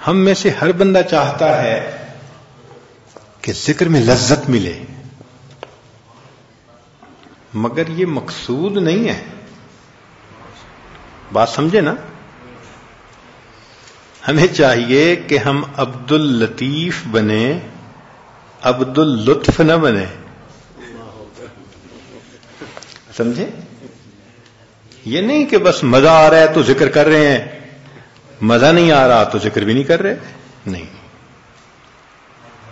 ہم میں سے ہر بندہ چاہتا ہے کہ ذکر میں لذت ملے، مگر یہ مقصود نہیں ہے. بات سمجھے نا؟ ہمیں چاہیے کہ ہم عبد اللطیف بنے، عبد اللطف نہ بنے. سمجھے؟ یہ نہیں کہ بس مزہ آ رہا ہے تو ذکر کر رہے ہیں، مزہ نہیں آ رہا تو ذکر بھی نہیں کر رہے. نہیں،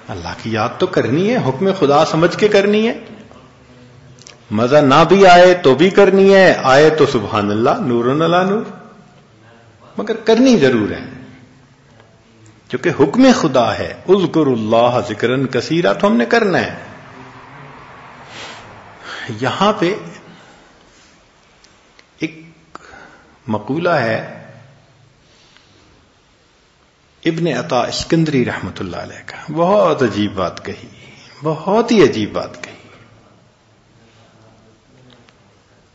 اللہ کی یاد تو کرنی ہے، حکم خدا سمجھ کے کرنی ہے. مزہ نہ بھی آئے تو بھی کرنی ہے، آئے تو سبحان اللہ، نور علی نور، مگر کرنی ضرور ہے کیونکہ حکم خدا ہے. اذکر اللہ ذکرن کثیرا، تو ہم نے کرنا ہے. یہاں پہ ایک مقولہ ہے ابن عطا اسکندری رحمت اللہ علیہ کا، بہت عجیب بات کہی، بہت ہی عجیب بات کہی.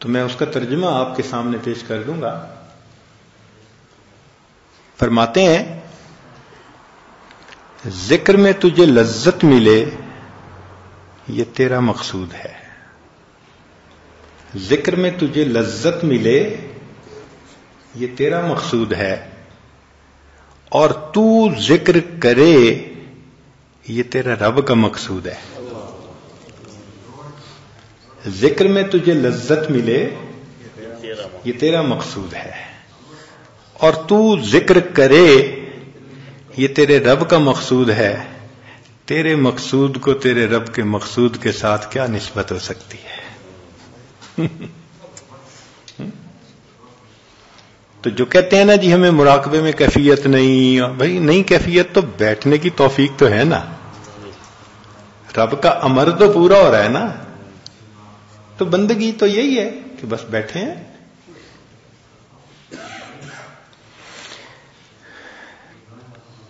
تو میں اس کا ترجمہ آپ کے سامنے پیش کر دوں گا. فرماتے ہیں ذکر میں تجھے لذت ملے یہ تیرا مقصود ہے. ذکر میں تجھے لذت ملے یہ تیرا مقصود ہے، اور تو ذکر کرے یہ تیرا رب کا مقصود ہے. ذکر میں تجھے لذت ملے یہ تیرا مقصود ہے، اور تو ذکر کرے یہ تیرے رب کا مقصود ہے. تیرے مقصود کو تیرے رب کے مقصود کے ساتھ کیا نسبت ہو سکتی ہے؟ تو جو کہتے ہیں نا جی ہمیں مراقبے میں کیفیت نہیں، بھائی نہیں کیفیت تو بیٹھنے کی توفیق تو ہے نا، رب کا امر تو پورا ہو رہا ہے نا. تو بندگی تو یہی ہے کہ بس بیٹھے ہیں.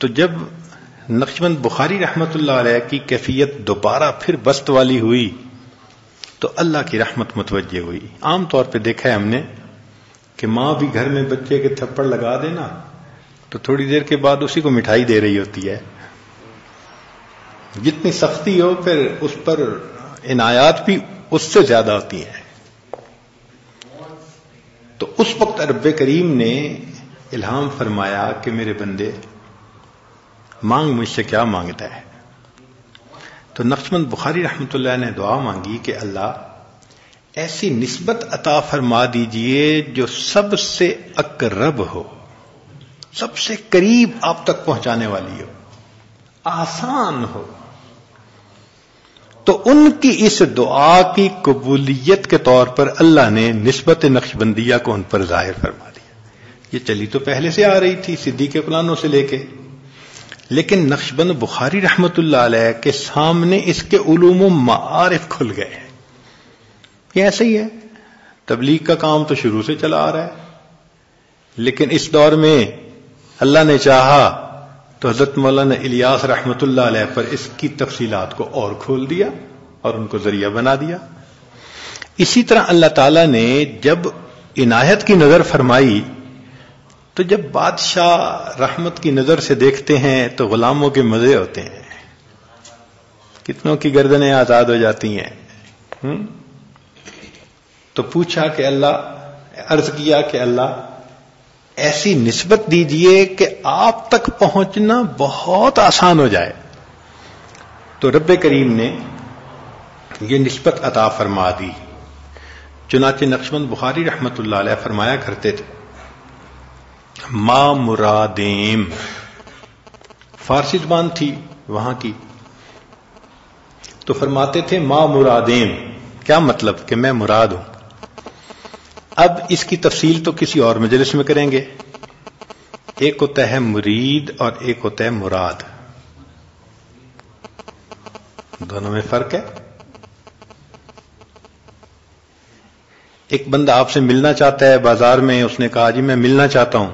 تو جب نقشبند بخاری رحمت اللہ علیہ کی کیفیت دوبارہ پھر بست والی ہوئی تو اللہ کی رحمت متوجہ ہوئی. عام طور پہ دیکھا ہے ہم نے کہ ماں بھی گھر میں بچے کے تھپڑ لگا دینا تو تھوڑی دیر کے بعد اسی کو مٹھائی دے رہی ہوتی ہے. جتنی سختی ہو پھر اس پر عنایات بھی اس سے زیادہ ہوتی ہیں. تو اس وقت رب کریم نے الہام فرمایا کہ میرے بندے مانگ مجھ سے کیا مانگتا ہے. تو نقشبند بخاری رحمت اللہ نے دعا مانگی کہ اللہ ایسی نسبت عطا فرما دیجئے جو سب سے اقرب ہو. سب سے قریب آپ تک پہنچانے والی ہو، آسان ہو. تو ان کی اس دعا کی قبولیت کے طور پر اللہ نے نسبت نقشبندیہ کو ان پر ظاہر فرما دیا. یہ چلی تو پہلے سے آ رہی تھی صدیق فلانوں سے لے کے، لیکن نقشبند بخاری رحمت اللہ علیہ کے سامنے اس کے علوم و معارف کھل گئے ہیں. یہ ایسے ہی ہے، تبلیغ کا کام تو شروع سے چلا آ رہا ہے، لیکن اس دور میں اللہ نے چاہا تو حضرت مولانا الیاس رحمت اللہ علیہ پر اس کی تفصیلات کو اور کھول دیا اور ان کو ذریعہ بنا دیا. اسی طرح اللہ تعالیٰ نے جب عنایت کی نظر فرمائی تو جب بادشاہ رحمت کی نظر سے دیکھتے ہیں تو غلاموں کے مزے ہوتے ہیں، کتنوں کی گردنیں آزاد ہو جاتی ہیں. تو پوچھا کہ اللہ، عرض کیا کہ اللہ ایسی نسبت دیجئے کہ آپ تک پہنچنا بہت آسان ہو جائے. تو رب کریم نے یہ نسبت عطا فرما دی. چنانچہ نقشبند بخاری رحمت اللہ علیہ فرمایا کرتے تھے ما مرادیم، فارسی زبان تھی وہاں کی، تو فرماتے تھے ما مرادیم، کیا مطلب کہ میں مراد ہوں. اب اس کی تفصیل تو کسی اور مجلس میں کریں گے. ایک ہوتا ہے مرید اور ایک ہوتا ہے مراد، دونوں میں فرق ہے. ایک بندہ آپ سے ملنا چاہتا ہے بازار میں، اس نے کہا جی میں ملنا چاہتا ہوں،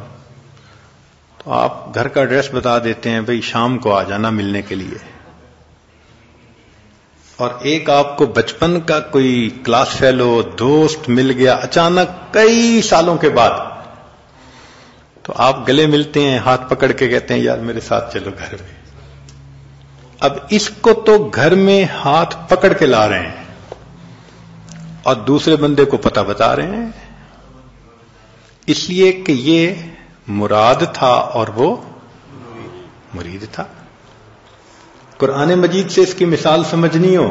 تو آپ گھر کا ایڈریس بتا دیتے ہیں، بھئی شام کو آ جانا ملنے کے لیے. اور ایک آپ کو بچپن کا کوئی کلاس فیلو دوست مل گیا اچانک کئی سالوں کے بعد، تو آپ گلے ملتے ہیں، ہاتھ پکڑ کے کہتے ہیں یار میرے ساتھ چلو گھر میں. اب اس کو تو گھر میں ہاتھ پکڑ کے لا رہے ہیں اور دوسرے بندے کو پتہ بتا رہے ہیں، اس لیے کہ یہ مراد تھا اور وہ مرید تھا. قرآن مجید سے اس کی مثال سمجھنی ہو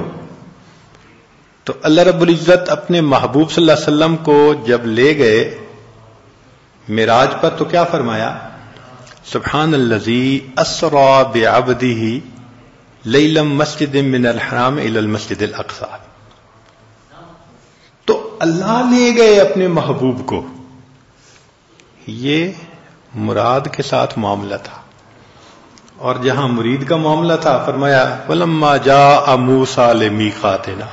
تو اللہ رب العزت اپنے محبوب صلی اللہ علیہ وسلم کو جب لے گئے معراج پر تو کیا فرمایا؟ سبحان الذی اسری بعبدہ لیلا مسجد من الحرام الی المسجد الاقصی. تو اللہ لے گئے اپنے محبوب کو، یہ مراد کے ساتھ معاملہ تھا. اور جہاں مرید کا معاملہ تھا فرمایا وَلَمَّا جَاءَ مُوسَىٰ لِمِيقَاتِنَا،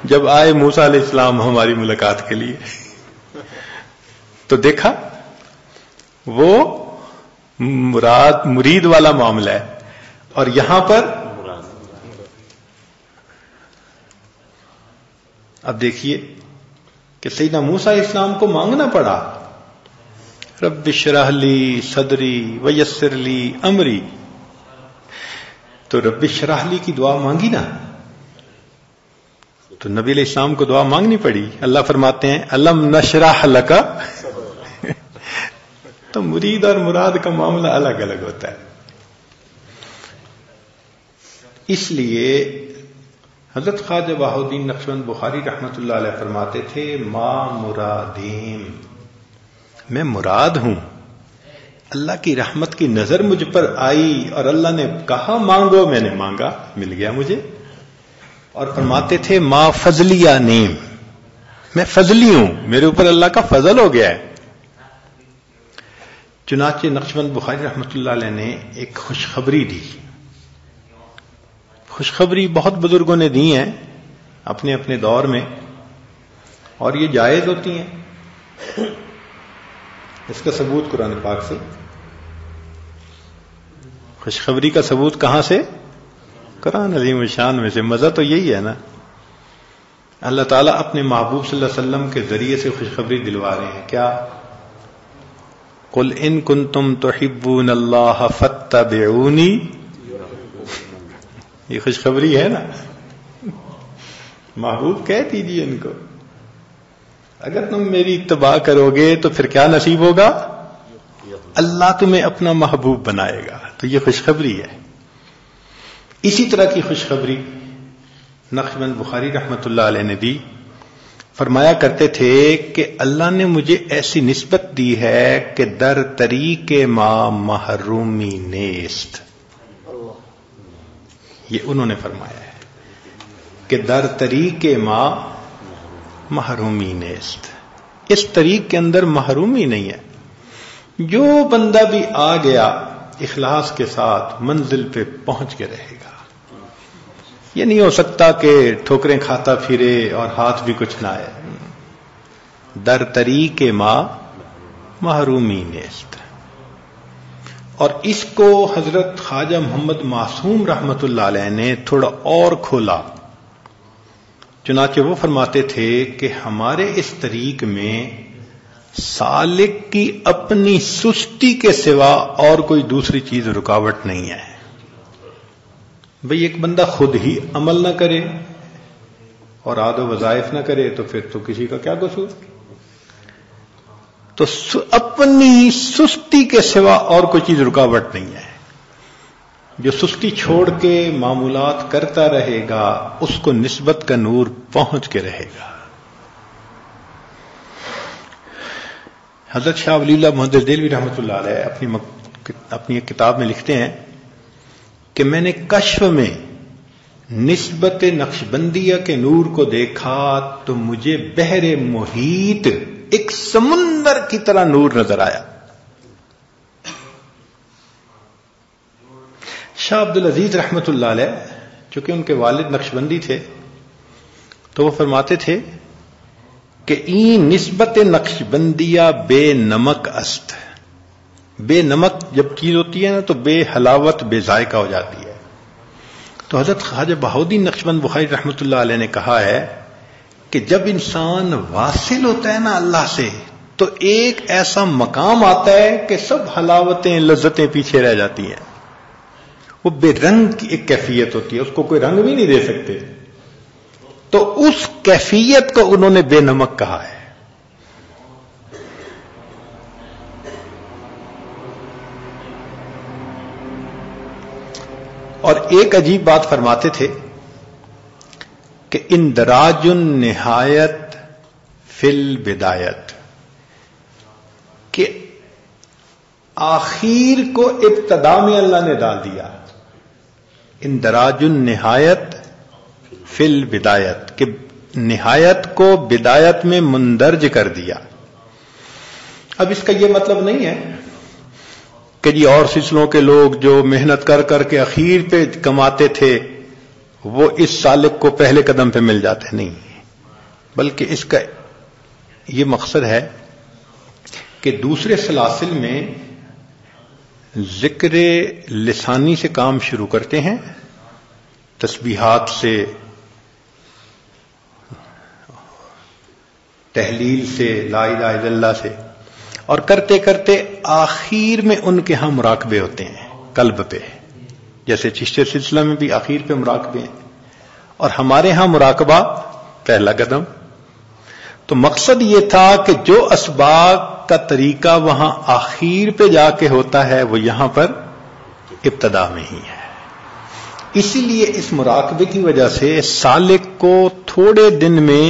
جب آئے موسیٰ علیہ السلام ہماری ملاقات کے لیے تو دیکھا وہ مرید والا معاملہ ہے. اور یہاں پر اب دیکھیے کہ سیدنا موسیٰ علیہ السلام کو مانگنا پڑا رب اشرح لی صدری ویسر لی امری. تو رب اشرح لی کی دعا مانگی نا، تو نبی علیہ السلام کو دعا مانگنی پڑی. اللہ فرماتے ہیں الم نشرح لک. تو مرید اور مراد کا معاملہ الگ الگ ہوتا ہے. اس لیے حضرت خواجہ بہاء الدین نقشبند بخاری رحمت اللہ علیہ فرماتے تھے ما مرادیم، میں مراد ہوں. اللہ کی رحمت کی نظر مجھ پر آئی اور اللہ نے کہا مانگو، میں نے مانگا، مل گیا مجھے. اور فرماتے تھے ما فضلیہ نیم، میں فضلی ہوں، میرے اوپر اللہ کا فضل ہو گیا ہے. چنانچہ نقشبند بخاری رحمت اللہ علیہ نے ایک خوشخبری دی. خوشخبری بہت بزرگوں نے دی ہیں اپنے اپنے دور میں، اور یہ جائز ہوتی ہیں. اس کا ثبوت قرآن پاک سے، خوشخبری کا ثبوت کہاں سے؟ قرآن عظیم الشان میں سے. مزہ تو یہی ہے نا، اللہ تعالیٰ اپنے محبوب صلی اللہ علیہ وسلم کے ذریعے سے خوشخبری دلوا رہے ہیں. کیا؟ قل ان کنتم تحبون اللہ فاتبعونی. یہ خوشخبری ہے نا، محبوب کہہ دیجیے ان کو اگر تم میری اتباع کرو گے تو پھر کیا نصیب ہوگا؟ اللہ تمہیں اپنا محبوب بنائے گا. تو یہ خوشخبری ہے. اسی طرح کی خوشخبری نقشبند بخاری رحمت اللہ علیہ نے دی فرمایا کرتے تھے کہ اللہ نے مجھے ایسی نسبت دی ہے کہ در طریق ما محرومی نیست. یہ انہوں نے فرمایا ہے کہ در طریق ما محرومی نیست. اس طریق کے اندر محرومی نہیں ہے. جو بندہ بھی آ گیا اخلاص کے ساتھ منزل پہ پہنچ کے رہے گا. یہ نہیں ہو سکتا کہ ٹھوکریں کھاتا پھرے اور ہاتھ بھی کچھ نہ آئے. در طریق ما محرومی نیست. اور اس کو حضرت خواجہ محمد معصوم رحمت اللہ علیہ نے تھوڑا اور کھولا. چنانچہ وہ فرماتے تھے کہ ہمارے اس طریق میں سالک کی اپنی سستی کے سوا اور کوئی دوسری چیز رکاوٹ نہیں ہے. بھئی ایک بندہ خود ہی عمل نہ کرے اور عاد و وظائف نہ کرے تو پھر تو کسی کا کیا قصور. تو اپنی سستی کے سوا اور کوئی چیز رکاوٹ نہیں ہے. جو سستی چھوڑ کے معمولات کرتا رہے گا اس کو نسبت کا نور پہنچ کے رہے گا. حضرت شاہ ولی اللہ محدث دہلوی رحمۃ اللہ علیہ اپنی ایک کتاب میں لکھتے ہیں کہ میں نے کشف میں نسبت نقشبندیہ کے نور کو دیکھا تو مجھے بحر محیط ایک سمندر کی طرح نور نظر آیا. شاہ عبد العزیز رحمت اللہ علیہ چونکہ ان کے والد نقشبندی تھے تو وہ فرماتے تھے کہ این نسبت نقشبندیہ بے نمک است. بے نمک جب چیز ہوتی ہے نا تو بے حلاوت بے ذائقہ ہو جاتی ہے. تو حضرت خواجہ بہاؤالدین نقشبند بخاری رحمت اللہ علیہ نے کہا ہے کہ جب انسان واصل ہوتا ہے نا اللہ سے تو ایک ایسا مقام آتا ہے کہ سب حلاوتیں لذتیں پیچھے رہ جاتی ہیں. وہ بے رنگ کی ایک کیفیت ہوتی ہے, اس کو کوئی رنگ بھی نہیں دے سکتے. تو اس کیفیت کو انہوں نے بے نمک کہا ہے. اور ایک عجیب بات فرماتے تھے کہ اندراج النہایت فی البدایت, کہ آخر کو ابتدا میں اللہ نے ڈال دیا. اندراج النہایت فی البدایت, کہ نہایت کو بدایت میں مندرج کر دیا. اب اس کا یہ مطلب نہیں ہے کہ جی اور سلسلوں کے لوگ جو محنت کر کر کے اخیر پہ کماتے تھے وہ اس سالک کو پہلے قدم پہ مل جاتے. نہیں, بلکہ اس کا یہ مقصد ہے کہ دوسرے سلاسل میں ذکر لسانی سے کام شروع کرتے ہیں, تسبیحات سے, تحلیل سے, لا الہ الا اللہ سے, اور کرتے کرتے آخر میں ان کے ہاں مراقبے ہوتے ہیں قلب پہ. جیسے چشتی سلسلہ میں بھی آخر پہ مراقبے ہیں اور ہمارے ہاں مراقبہ پہلا قدم. تو مقصد یہ تھا کہ جو اسباق کا طریقہ وہاں آخر پہ جا کے ہوتا ہے وہ یہاں پر ابتدا میں ہی ہے. اسی لیے اس مراقبے کی وجہ سے سالک کو تھوڑے دن میں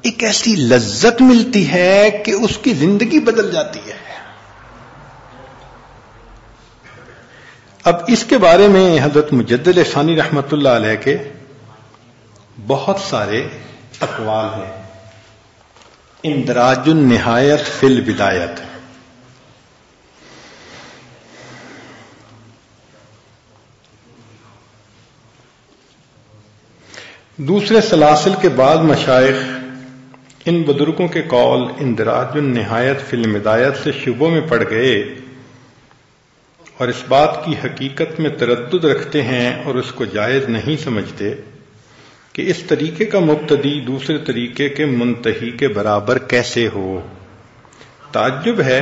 ایک ایسی لذت ملتی ہے کہ اس کی زندگی بدل جاتی ہے. اب اس کے بارے میں حضرت مجدد ثانی رحمت اللہ علیہ کے بہت سارے اقوال ہیں. اندراج النہایت فی البدایت, دوسرے سلاسل کے بعد مشائخ ان بزرگوں کے قول اندراج النہایت فی البدایت سے شبوں میں پڑ گئے اور اس بات کی حقیقت میں تردد رکھتے ہیں اور اس کو جائز نہیں سمجھتے کہ اس طریقے کا مبتدی دوسرے طریقے کے منتہی کے برابر کیسے ہو. تعجب ہے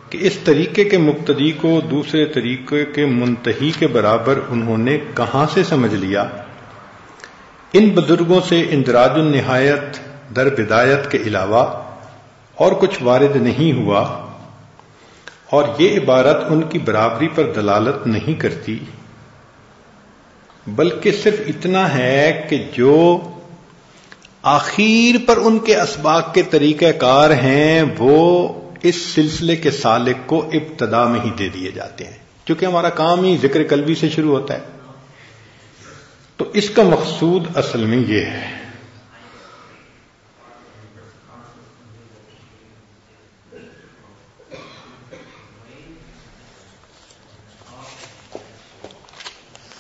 کہ اس طریقے کے مبتدی کو دوسرے طریقے کے منتہی کے برابر انہوں نے کہاں سے سمجھ لیا. ان بزرگوں سے اندراج النہایت در بدایت کے علاوہ اور کچھ وارد نہیں ہوا اور یہ عبارت ان کی برابری پر دلالت نہیں کرتی, بلکہ صرف اتنا ہے کہ جو آخر پر ان کے اسباق کے طریقہ کار ہیں وہ اس سلسلے کے سالک کو ابتدا میں ہی دے دیے جاتے ہیں، کیونکہ ہمارا کام ہی ذکر قلبی سے شروع ہوتا ہے. تو اس کا مقصود اصل میں یہ ہے.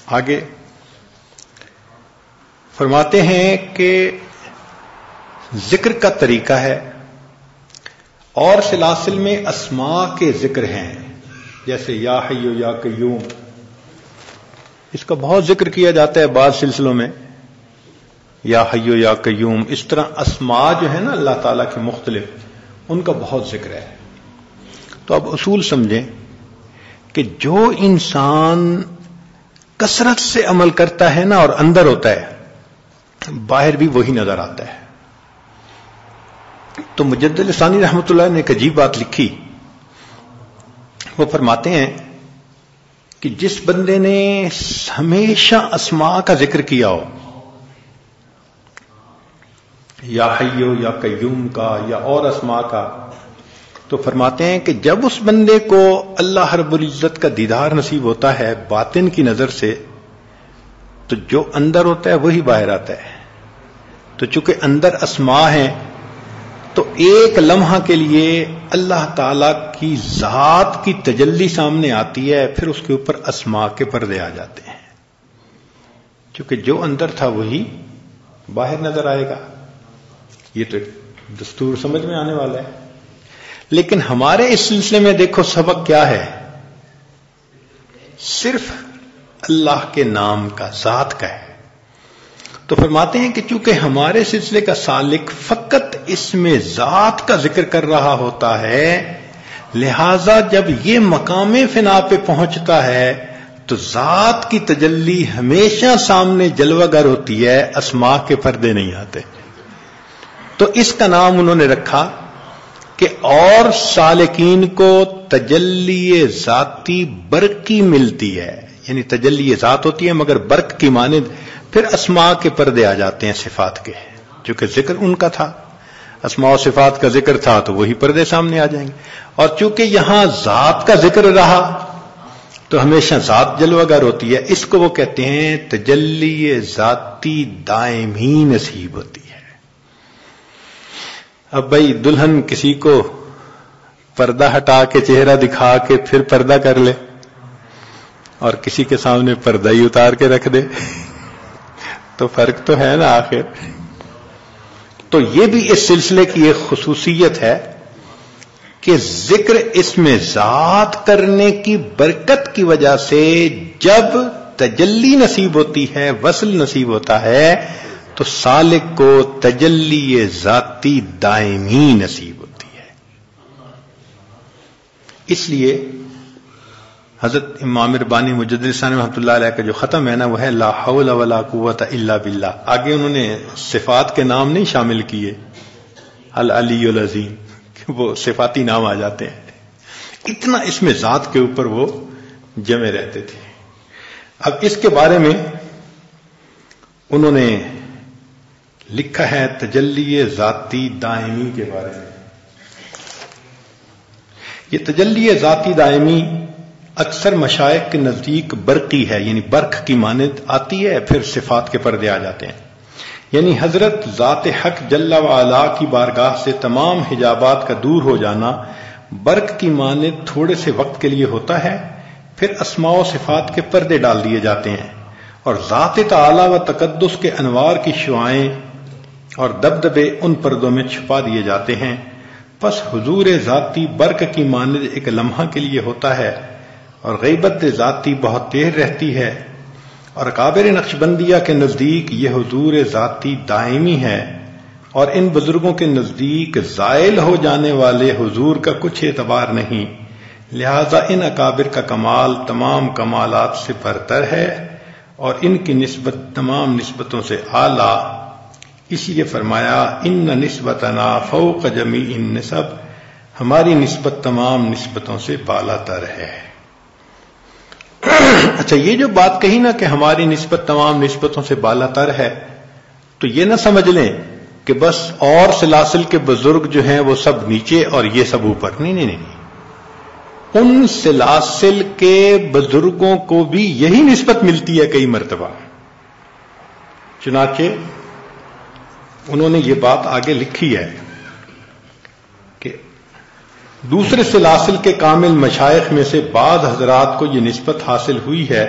آگے فرماتے ہیں کہ ذکر کا طریقہ ہے اور سلاسل میں اسماء کے ذکر ہیں، جیسے یا حی یا قیوم، اس کا بہت ذکر کیا جاتا ہے بعض سلسلوں میں، یا حی یا قیوم. اس طرح اسماء جو ہے نا اللہ تعالیٰ کے مختلف، ان کا بہت ذکر ہے. تو اب اصول سمجھیں کہ جو انسان کثرت سے عمل کرتا ہے نا اور اندر ہوتا ہے، باہر بھی وہی نظر آتا ہے. تو مجدد ثانی رحمۃ اللہ نے ایک عجیب بات لکھی. وہ فرماتے ہیں کہ جس بندے نے ہمیشہ اسماء کا ذکر کیا ہو، یا حی یا قیوم کا یا اور اسماء کا، تو فرماتے ہیں کہ جب اس بندے کو اللہ رب العزت کا دیدار نصیب ہوتا ہے باطن کی نظر سے، تو جو اندر ہوتا ہے وہی باہر آتا ہے. تو چونکہ اندر اسماء ہیں تو ایک لمحہ کے لیے اللہ تعالی کی ذات کی تجلی سامنے آتی ہے، پھر اس کے اوپر اسماء کے پردے آ جاتے ہیں. چونکہ جو اندر تھا وہی باہر نظر آئے گا. یہ تو دستور سمجھ میں آنے والا ہے. لیکن ہمارے اس سلسلے میں دیکھو سبق کیا ہے، صرف اللہ کے نام کا، ذات کا ہے. تو فرماتے ہیں کہ چونکہ ہمارے سلسلے کا سالک فقط اس میں ذات کا ذکر کر رہا ہوتا ہے، لہذا جب یہ مقام فنا پہ پہنچتا ہے تو ذات کی تجلی ہمیشہ سامنے جلوہ گر ہوتی ہے، اسماء کے پردے نہیں آتے. تو اس کا نام انہوں نے رکھا کہ اور سالکین کو تجلی ذاتی برقی ملتی ہے، یعنی تجلی ذات ہوتی ہے مگر برق کی مانند، پھر اسماء کے پردے آ جاتے ہیں صفات کے. چونکہ ذکر ان کا تھا، اسماء و صفات کا ذکر تھا، تو وہی پردے سامنے آ جائیں گے. اور چونکہ یہاں ذات کا ذکر رہا تو ہمیشہ ذات جلوہ گر ہوتی ہے. اس کو وہ کہتے ہیں تجلی ذاتی دائمی نصیب ہوتی ہے. اب بھائی دلہن کسی کو پردہ ہٹا کے چہرہ دکھا کے پھر پردہ کر لے اور کسی کے سامنے پردہ ہی اتار کے رکھ دے، تو فرق تو ہے نا آخر. تو یہ بھی اس سلسلے کی ایک خصوصیت ہے کہ ذکر اس میں ذات کرنے کی برکت کی وجہ سے جب تجلی نصیب ہوتی ہے، وصل نصیب ہوتا ہے، تو سالک کو تجلی ذاتی دائمی نصیب ہوتی ہے. اس لیے حضرت امام ربانی مجدد ثانی رحمۃ اللہ علیہ کا جو ختم ہے نا وہ ہے لا حول ولا قوت الا باللہ. آگے انہوں نے صفات کے نام نہیں شامل کیے، العلی العظیم، کہ وہ صفاتی نام آ جاتے ہیں. اتنا اس میں ذات کے اوپر وہ جمے رہتے تھے. اب اس کے بارے میں انہوں نے لکھا ہے تجلی ذاتی دائمی کے بارے میں. یہ تجلی ذاتی دائمی اکثر مشائخ کے نزدیک برقی ہے، یعنی برق کی مانند آتی ہے، پھر صفات کے پردے آ جاتے ہیں. یعنی حضرت ذات حق جل و علا کی بارگاہ سے تمام حجابات کا دور ہو جانا برق کی مانند تھوڑے سے وقت کے لیے ہوتا ہے، پھر اسماء و صفات کے پردے ڈال دیے جاتے ہیں اور ذات تعالی و تقدس کے انوار کی شعائیں اور دبدبے ان پردوں میں چھپا دیے جاتے ہیں. پس حضور ذاتی برق کی مانند ایک لمحہ کے لیے ہوتا ہے اور غیبت ذاتی بہت دیر رہتی ہے. اور اکابر نقشبندیہ کے نزدیک یہ حضور ذاتی دائمی ہے اور ان بزرگوں کے نزدیک زائل ہو جانے والے حضور کا کچھ اعتبار نہیں. لہذا ان اکابر کا کمال تمام کمالات سے برتر ہے اور ان کی نسبت تمام نسبتوں سے اعلیٰ. اس لیے فرمایا ان نسبتنا فوق جمیع النسب، ہماری نسبت تمام نسبتوں سے بالا تر ہے. اچھا، یہ جو بات کہی نا کہ ہماری نسبت تمام نسبتوں سے بالا تر ہے، تو یہ نہ سمجھ لیں کہ بس اور سلاسل کے بزرگ جو ہیں وہ سب نیچے اور یہ سب اوپر. نہیں. ان سلاسل کے بزرگوں کو بھی یہی نسبت ملتی ہے کئی مرتبہ. چنانچہ انہوں نے یہ بات آگے لکھی ہے کہ دوسرے سلاسل کے کامل مشائخ میں سے بعض حضرات کو یہ نسبت حاصل ہوئی ہے،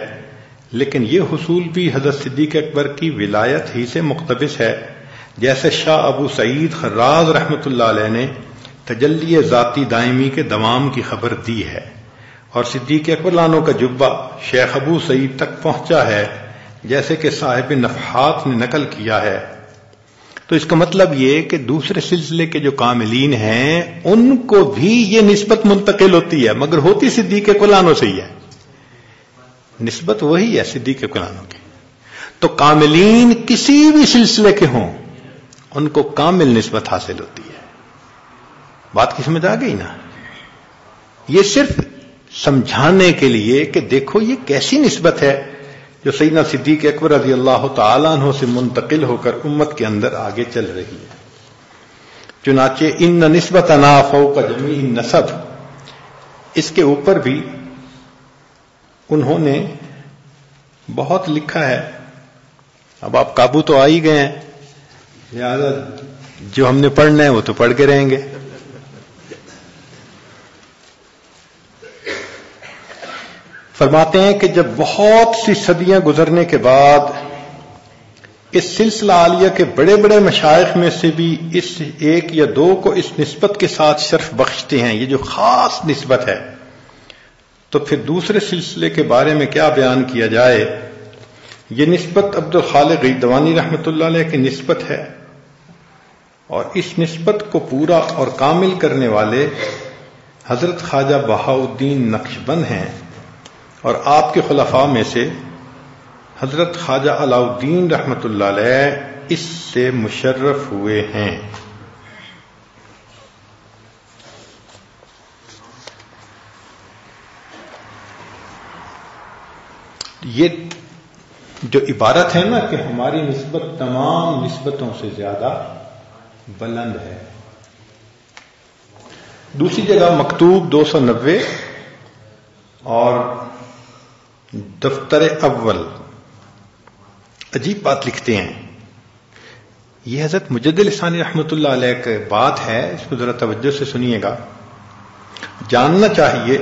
لیکن یہ حصول بھی حضرت صدیق اکبر کی ولایت ہی سے مقتبس ہے، جیسے شاہ ابو سعید خراز رحمۃ اللہ علیہ نے تجلی ذاتی دائمی کے دوام کی خبر دی ہے، اور صدیق اکبر لانو کا جبہ شیخ ابو سعید تک پہنچا ہے، جیسے کہ صاحب نفحات نے نقل کیا ہے. تو اس کا مطلب یہ کہ دوسرے سلسلے کے جو کاملین ہیں ان کو بھی یہ نسبت منتقل ہوتی ہے، مگر ہوتی صدیق اکبر لانو سے ہی ہے. نسبت وہی ہے صدیق اکبر لانو کی. تو کاملین کسی بھی سلسلے کے ہوں ان کو کامل نسبت حاصل ہوتی ہے. بات کی سمجھ آ گئی نا؟ یہ صرف سمجھانے کے لیے کہ دیکھو یہ کیسی نسبت ہے جو سیدنا صدیق اکبر رضی اللہ تعالیٰ عنہ سے منتقل ہو کر امت کے اندر آگے چل رہی ہے. چنانچہ ان نسبتنا فوق جمیع النسب، اس کے اوپر بھی انہوں نے بہت لکھا ہے. اب آپ قابو تو آ ہی گئے ہیں، لہٰذا جو ہم نے پڑھنا ہے وہ تو پڑھ کے رہیں گے. فرماتے ہیں کہ جب بہت سی صدیاں گزرنے کے بعد اس سلسلہ عالیہ کے بڑے بڑے مشائخ میں سے بھی اس ایک یا دو کو اس نسبت کے ساتھ شرف بخشتے ہیں، یہ جو خاص نسبت ہے، تو پھر دوسرے سلسلے کے بارے میں کیا بیان کیا جائے. یہ نسبت عبد الخالق غیدوانی رحمۃ اللہ علیہ کی نسبت ہے، اور اس نسبت کو پورا اور کامل کرنے والے حضرت خواجہ بہاؤالدین نقشبند ہیں، اور آپ کے خلفاء میں سے حضرت خواجہ علاء الدین رحمۃ اللہ علیہ اس سے مشرف ہوئے ہیں. یہ جو عبارت ہے نا کہ ہماری نسبت تمام نسبتوں سے زیادہ بلند ہے، دوسری جگہ مکتوب 290 اور دفتر اول عجیب بات لکھتے ہیں. یہ حضرت مجد لسانی رحمۃ اللہ علیہ کی بات ہے، اس کو ذرا توجہ سے سنیے گا. جاننا چاہیے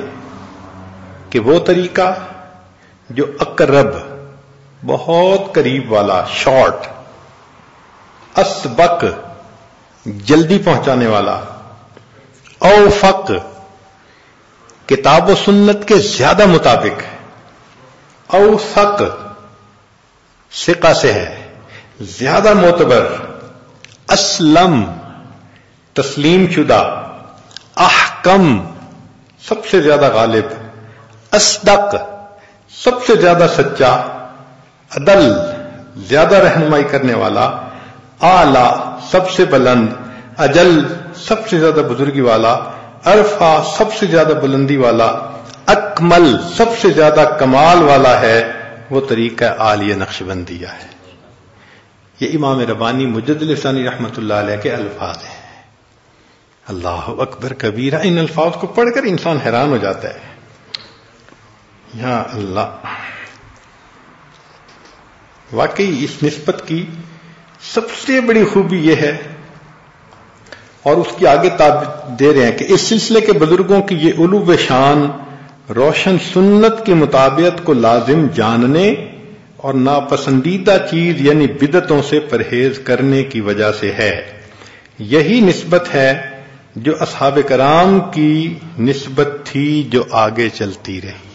کہ وہ طریقہ جو اقرب بہت قریب والا، شارٹ، اسبق جلدی پہنچانے والا، اوفق کتاب و سنت کے زیادہ مطابق، اوثق ثقہ سے ہے، زیادہ معتبر، اسلم تسلیم شدہ، احکم سب سے زیادہ غالب، اصدق سب سے زیادہ سچا، عدل زیادہ رہنمائی کرنے والا، اعلی سب سے بلند، اجل سب سے زیادہ بزرگی والا، ارفع سب سے زیادہ بلندی والا، اکمل سب سے زیادہ کمال والا ہے، وہ طریقہ عالیہ نقشبندیہ ہے. یہ امام ربانی مجد لسانی رحمۃ اللہ علیہ کے الفاظ ہیں. اللہ اکبر کبیرہ. ان الفاظ کو پڑھ کر انسان حیران ہو جاتا ہے. یا اللہ، واقعی اس نسبت کی سب سے بڑی خوبی یہ ہے، اور اس کی آگے دے رہے ہیں کہ اس سلسلے کے بزرگوں کی یہ علو شان روشن سنت کی مطابقت کو لازم جاننے اور ناپسندیدہ چیز یعنی بدعتوں سے پرہیز کرنے کی وجہ سے ہے. یہی نسبت ہے جو اصحاب کرام کی نسبت تھی جو آگے چلتی رہی.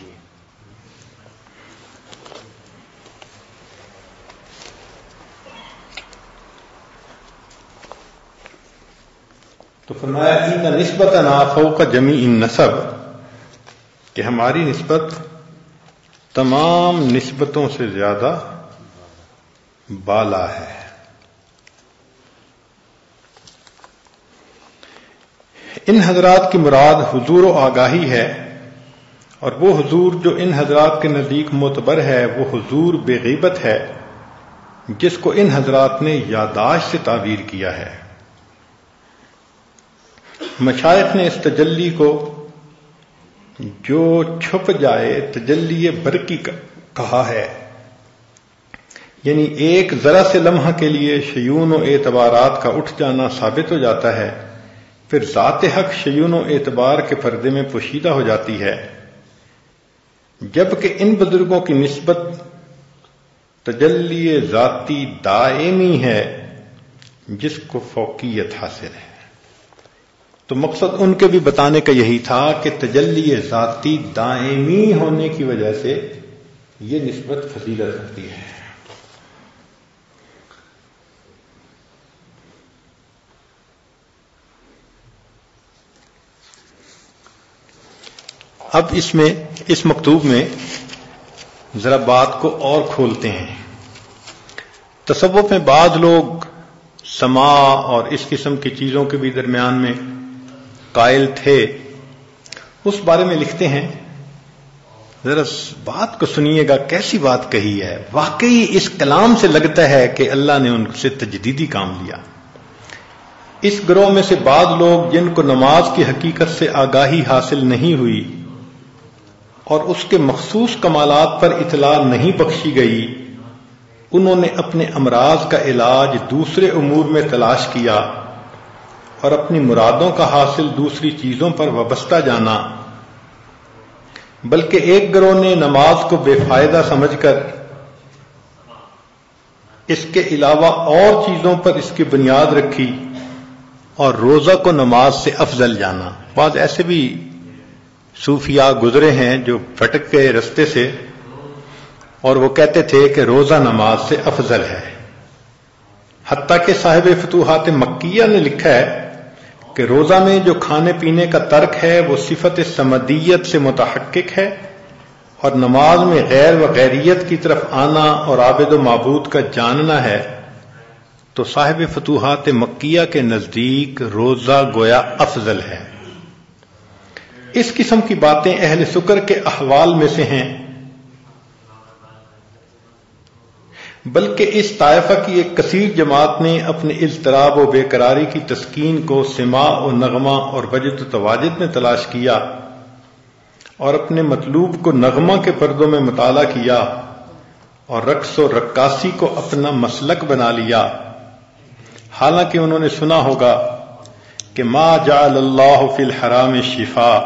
تو فرمایا ان نسبتنا فوق جمیع النسب، کہ ہماری نسبت تمام نسبتوں سے زیادہ بالا ہے. ان حضرات کی مراد حضور و آگاہی ہے، اور وہ حضور جو ان حضرات کے نزدیک معتبر ہے وہ حضور بے غیبت ہے، جس کو ان حضرات نے یاداشت سے تعبیر کیا ہے۔ مشائخ نے اس تجلی کو جو چھپ جائے تجلی برقی کہا ہے، یعنی ایک ذرا سے لمحہ کے لیے شیون و اعتبارات کا اٹھ جانا ثابت ہو جاتا ہے، پھر ذات حق شیون و اعتبار کے پردے میں پوشیدہ ہو جاتی ہے، جبکہ ان بزرگوں کی نسبت تجلی ذاتی دائمی ہے جس کو فوقیت حاصل ہے۔ تو مقصد ان کے بھی بتانے کا یہی تھا کہ تجلی ذاتی دائمی ہونے کی وجہ سے یہ نسبت فضیلت رکھتی ہے۔ اب اس مکتوب میں ذرا بات کو اور کھولتے ہیں۔ تصوف میں بعض لوگ سماع اور اس قسم کی چیزوں کے بھی درمیان میں قائل تھے، اس بارے میں لکھتے ہیں، ذرا بات کو سنیے گا کیسی بات کہی ہے۔ واقعی اس کلام سے لگتا ہے کہ اللہ نے ان سے تجدیدی کام لیا۔ اس گروہ میں سے بعض لوگ جن کو نماز کی حقیقت سے آگاہی حاصل نہیں ہوئی اور اس کے مخصوص کمالات پر اطلاع نہیں بخشی گئی، انہوں نے اپنے امراض کا علاج دوسرے امور میں تلاش کیا اور اپنی مرادوں کا حاصل دوسری چیزوں پر وابستہ جانا، بلکہ ایک گروہ نے نماز کو بے فائدہ سمجھ کر اس کے علاوہ اور چیزوں پر اس کی بنیاد رکھی اور روزہ کو نماز سے افضل جانا۔ بعض ایسے بھی صوفیاء گزرے ہیں جو بھٹک گئے رستے سے اور وہ کہتے تھے کہ روزہ نماز سے افضل ہے، حتیٰ کہ صاحب فتوحات مکیہ نے لکھا ہے کہ روزہ میں جو کھانے پینے کا ترک ہے وہ صفت سمدیت سے متحقق ہے، اور نماز میں غیر و غیریت کی طرف آنا اور عابد و معبود کا جاننا ہے، تو صاحب فتوحات مکیہ کے نزدیک روزہ گویا افضل ہے۔ اس قسم کی باتیں اہل سکر کے احوال میں سے ہیں، بلکہ اس طائفہ کی ایک کثیر جماعت نے اپنے اضطراب و بے قراری کی تسکین کو سماع و نغمہ اور وجد و تواجد میں تلاش کیا اور اپنے مطلوب کو نغمہ کے پردوں میں مطالعہ کیا اور رقص و رقاصی کو اپنا مسلک بنا لیا، حالانکہ انہوں نے سنا ہوگا کہ ما جعل اللہ فی الحرام شفاء،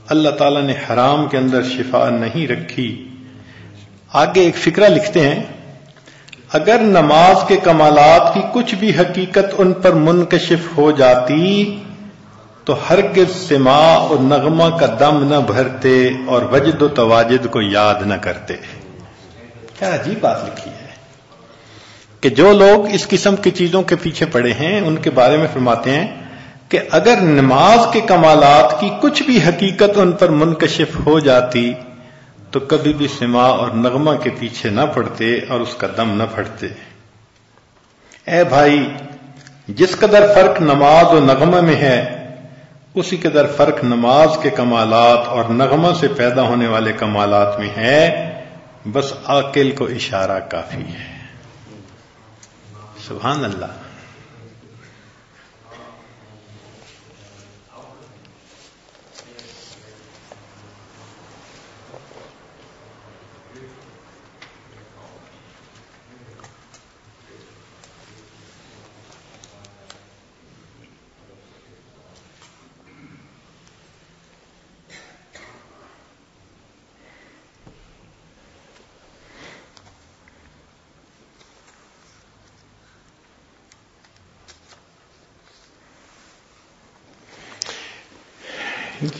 اللہ تعالیٰ نے حرام کے اندر شفا نہیں رکھی۔ آگے ایک فقرہ لکھتے ہیں، اگر نماز کے کمالات کی کچھ بھی حقیقت ان پر منکشف ہو جاتی تو ہرگز سماع اور نغمہ کا دم نہ بھرتے اور وجد و تواجد کو یاد نہ کرتے۔ کیا عجیب بات لکھی ہے کہ جو لوگ اس قسم کی چیزوں کے پیچھے پڑے ہیں ان کے بارے میں فرماتے ہیں کہ اگر نماز کے کمالات کی کچھ بھی حقیقت ان پر منکشف ہو جاتی تو کبھی بھی سماع اور نغمہ کے پیچھے نہ پڑتے اور اس کا دم نہ پھڑتے۔ اے بھائی، جس قدر فرق نماز و نغمہ میں ہے اسی قدر فرق نماز کے کمالات اور نغمہ سے پیدا ہونے والے کمالات میں ہے، بس عاقل کو اشارہ کافی ہے۔ سبحان اللہ۔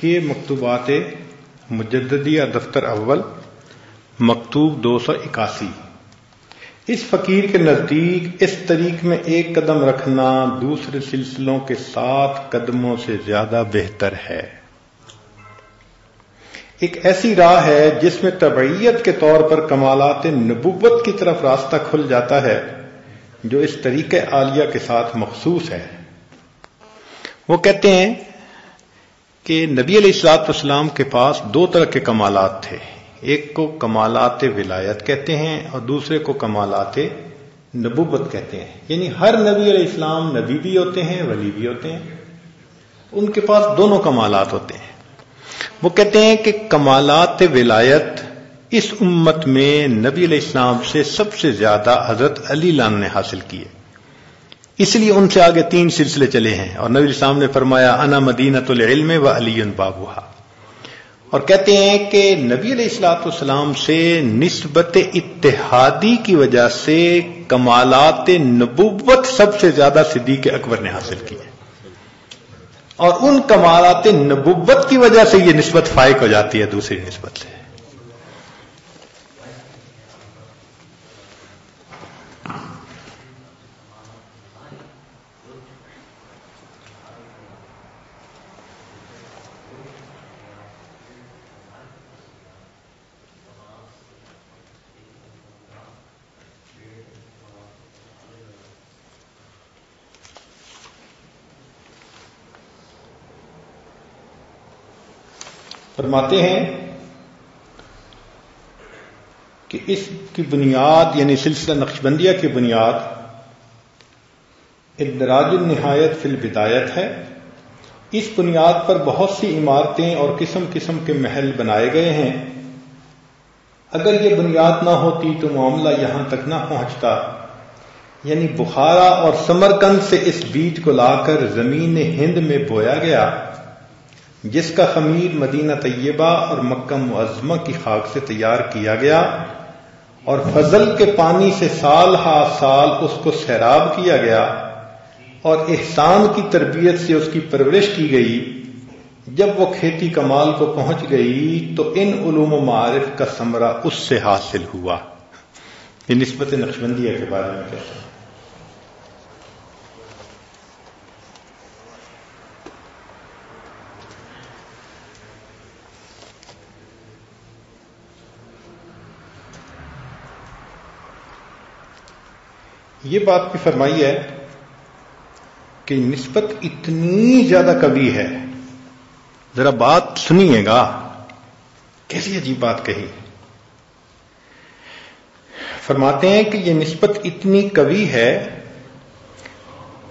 یہ مکتوبات مجددیہ دفتر اول مکتوب 281۔ اس فقیر کے نزدیک اس طریق میں ایک قدم رکھنا دوسرے سلسلوں کے 7 قدموں سے زیادہ بہتر ہے۔ ایک ایسی راہ ہے جس میں تبعیت کے طور پر کمالات نبوت کی طرف راستہ کھل جاتا ہے، جو اس طریقہ عالیہ کے ساتھ مخصوص ہے۔ وہ کہتے ہیں کہ نبی علیہ الصلوۃ والسلام کے پاس 2 طرح کے کمالات تھے، ایک کو کمالات ولایت کہتے ہیں اور دوسرے کو کمالات نبوت کہتے ہیں، یعنی ہر نبی علیہ السلام نبی بھی ہوتے ہیں، ولی بھی ہوتے ہیں، ان کے پاس دونوں کمالات ہوتے ہیں۔ وہ کہتے ہیں کہ کمالات ولایت اس امت میں نبی علیہ السلام سے سب سے زیادہ حضرت علی لان نے حاصل کیے، اس لیے ان سے آگے 3 سلسلے چلے ہیں، اور نبی علیہ السلام نے فرمایا انا مدینۃ العلم و علی بابوہا۔ اور کہتے ہیں کہ نبی علیہ الصلوۃ والسلام سے نسبت اتحادی کی وجہ سے کمالات نبوت سب سے زیادہ صدیق اکبر نے حاصل کی ہے، اور ان کمالات نبوت کی وجہ سے یہ نسبت فائق ہو جاتی ہے دوسری نسبت سے۔ فرماتے ہیں کہ اس کی بنیاد یعنی سلسلہ نقشبندیہ کی بنیاد اندراج النہایت فی البدایت ہے۔ اس بنیاد پر بہت سی عمارتیں اور قسم قسم کے محل بنائے گئے ہیں۔ اگر یہ بنیاد نہ ہوتی تو معاملہ یہاں تک نہ پہنچتا، یعنی بخارا اور سمرقند سے اس بیج کو لا کر زمین ہند میں بویا گیا، جس کا خمیر مدینہ طیبہ اور مکہ معظمہ کی خاک سے تیار کیا گیا، اور فضل کے پانی سے سال ہا سال اس کو سیراب کیا گیا، اور احسان کی تربیت سے اس کی پرورش کی گئی۔ جب وہ کھیتی کمال کو پہنچ گئی تو ان علوم و معارف کا ثمرہ اس سے حاصل ہوا۔ یہ نسبت نقشبندیہ کے بارے میں کہتے ہیں۔ یہ بات بھی فرمائی ہے کہ نسبت اتنی زیادہ قوی ہے، ذرا بات سنیے گا، کیسی عجیب بات کہی۔ فرماتے ہیں کہ یہ نسبت اتنی قوی ہے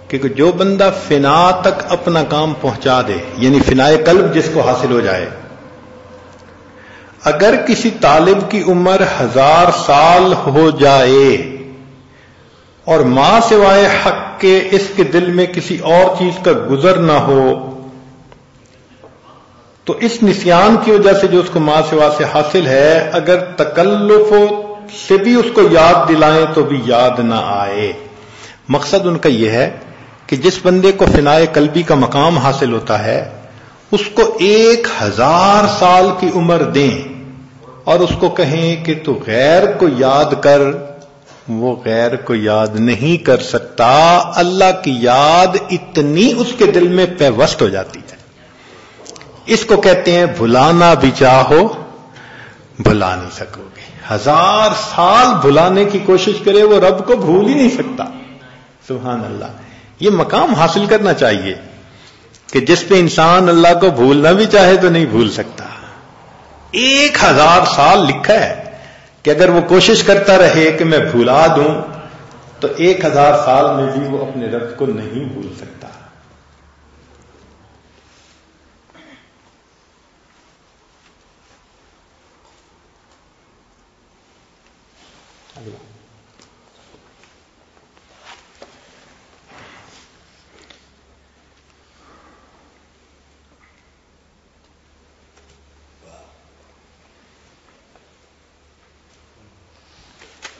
کہ جو بندہ فنا تک اپنا کام پہنچا دے، یعنی فنائے قلب جس کو حاصل ہو جائے، اگر کسی طالب کی عمر 1000 سال ہو جائے اور ماں سوائے حق کے اس کے دل میں کسی اور چیز کا گزر نہ ہو، تو اس نسیان کی وجہ سے جو اس کو ماں سوا سے حاصل ہے، اگر تکلف سے بھی اس کو یاد دلائیں تو بھی یاد نہ آئے۔ مقصد ان کا یہ ہے کہ جس بندے کو فنائے قلبی کا مقام حاصل ہوتا ہے، اس کو 1000 سال کی عمر دیں اور اس کو کہیں کہ تو غیر کو یاد کر، وہ غیر کو یاد نہیں کر سکتا۔ اللہ کی یاد اتنی اس کے دل میں پیوست ہو جاتی ہے۔ اس کو کہتے ہیں بھلانا بھی چاہو بھلا نہیں سکو گے۔ 1000 سال بھلانے کی کوشش کرے وہ رب کو بھول ہی نہیں سکتا۔ سبحان اللہ۔ یہ مقام حاصل کرنا چاہیے کہ جس پہ انسان اللہ کو بھولنا بھی چاہے تو نہیں بھول سکتا۔ 1000 سال لکھا ہے کہ اگر وہ کوشش کرتا رہے کہ میں بھلا دوں تو 1000 سال میں بھی وہ اپنے رب کو نہیں بھول سکتا۔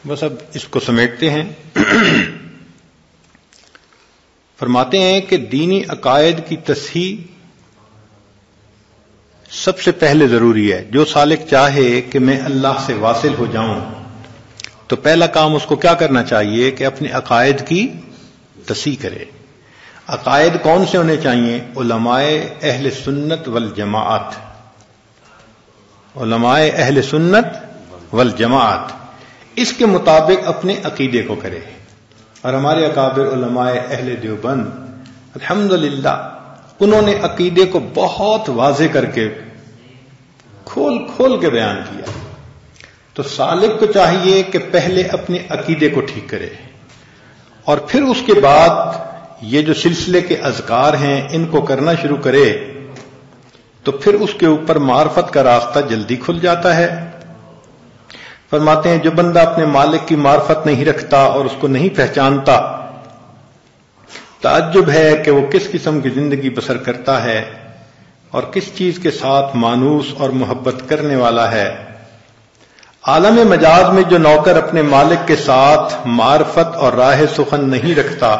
بس اب اس کو سمیٹتے ہیں۔ فرماتے ہیں کہ دینی عقائد کی تصحیح سب سے پہلے ضروری ہے۔ جو سالک چاہے کہ میں اللہ سے واصل ہو جاؤں تو پہلا کام اس کو کیا کرنا چاہیے کہ اپنے عقائد کی تصحیح کرے۔ عقائد کون سے ہونے چاہیے؟ علماء اہل سنت والجماعت، علماء اہل سنت والجماعت، اس کے مطابق اپنے عقیدے کو کرے۔ اور ہمارے اکابر علماء اہل دیوبند الحمدللہ انہوں نے عقیدے کو بہت واضح کر کے کھول کھول کے بیان کیا۔ تو سالک کو چاہیے کہ پہلے اپنے عقیدے کو ٹھیک کرے، اور پھر اس کے بعد یہ جو سلسلے کے اذکار ہیں ان کو کرنا شروع کرے تو پھر اس کے اوپر معرفت کا راستہ جلدی کھل جاتا ہے. فرماتے ہیں جو بندہ اپنے مالک کی معرفت نہیں رکھتا اور اس کو نہیں پہچانتا، تعجب ہے کہ وہ کس قسم کی زندگی بسر کرتا ہے اور کس چیز کے ساتھ مانوس اور محبت کرنے والا ہے. عالم مجاز میں جو نوکر اپنے مالک کے ساتھ معرفت اور راہ سخن نہیں رکھتا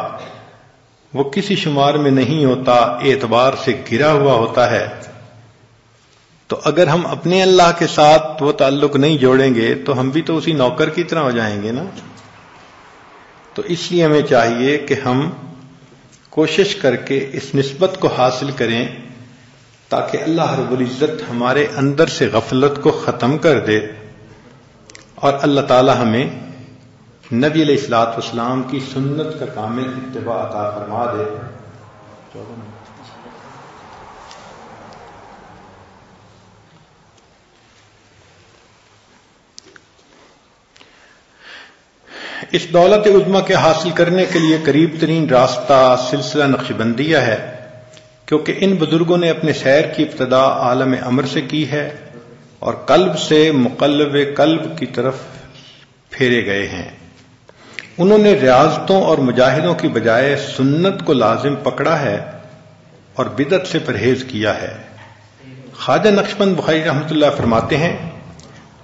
وہ کسی شمار میں نہیں ہوتا، اعتبار سے گرا ہوا ہوتا ہے. تو اگر ہم اپنے اللہ کے ساتھ وہ تعلق نہیں جوڑیں گے تو ہم بھی تو اسی نوکر کی طرح ہو جائیں گے نا. تو اس لیے ہمیں چاہیے کہ ہم کوشش کر کے اس نسبت کو حاصل کریں تاکہ اللہ رب العزت ہمارے اندر سے غفلت کو ختم کر دے اور اللہ تعالی ہمیں نبی علیہ الصلوۃ والسلام کی سنت کا کامل اتباع عطا فرما دے. اس دولت عظمی کے حاصل کرنے کے لیے قریب ترین راستہ سلسلہ نقشبندیہ ہے، کیونکہ ان بزرگوں نے اپنے سیر کی ابتدا عالم امر سے کی ہے اور قلب سے مقلب قلب کی طرف پھیرے گئے ہیں. انہوں نے ریاضتوں اور مجاہدوں کی بجائے سنت کو لازم پکڑا ہے اور بدعت سے پرہیز کیا ہے. خواجہ نقشبند بخاری رحمۃ اللہ فرماتے ہیں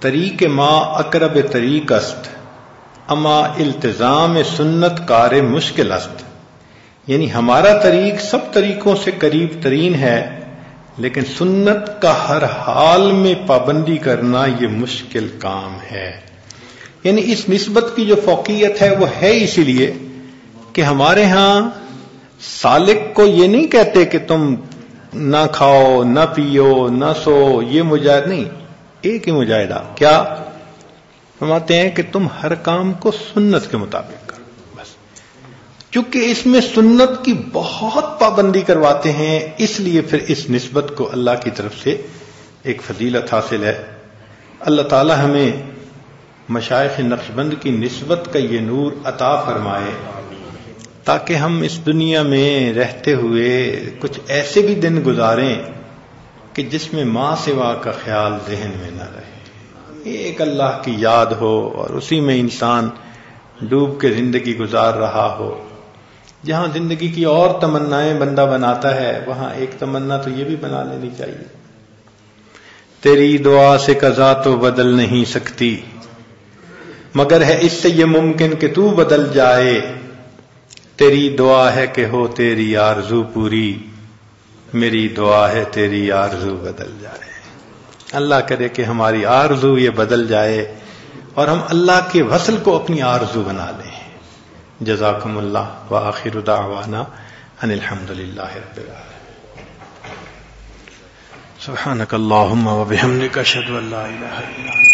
طریق ما اقرب طریق است اما التزام سنت کار مشکل است. یعنی ہمارا طریق سب طریقوں سے قریب ترین ہے لیکن سنت کا ہر حال میں پابندی کرنا یہ مشکل کام ہے. یعنی اس نسبت کی جو فوقیت ہے وہ ہے اسی لیے کہ ہمارے ہاں سالک کو یہ نہیں کہتے کہ تم نہ کھاؤ نہ پیو نہ سو، یہ مجاہد نہیں، ایک ہی مجاہدہ کیا فرماتے ہیں کہ تم ہر کام کو سنت کے مطابق کرو بس. چونکہ اس میں سنت کی بہت پابندی کرواتے ہیں اس لیے پھر اس نسبت کو اللہ کی طرف سے ایک فضیلت حاصل ہے. اللہ تعالی ہمیں مشائخ نقشبند کی نسبت کا یہ نور عطا فرمائے تاکہ ہم اس دنیا میں رہتے ہوئے کچھ ایسے بھی دن گزاریں کہ جس میں ماں سوا کا خیال ذہن میں نہ رہے، ایک اللہ کی یاد ہو اور اسی میں انسان ڈوب کے زندگی گزار رہا ہو. جہاں زندگی کی اور تمنائیں بندہ بناتا ہے وہاں ایک تمنا تو یہ بھی بنا لینی چاہیے، تیری دعا سے قضا تو بدل نہیں سکتی مگر ہے اس سے یہ ممکن کہ تو بدل جائے. تیری دعا ہے کہ ہو تیری آرزو پوری، میری دعا ہے تیری آرزو بدل جائے. اللہ کرے کہ ہماری آرزو یہ بدل جائے اور ہم اللہ کے وصل کو اپنی آرزو بنا لیں. جزاکم اللہ وآخر دعوانا ان الحمدللہ رب العالمین. سبحانک اللہم وبحمدک اشہد ان لا الہ الا انت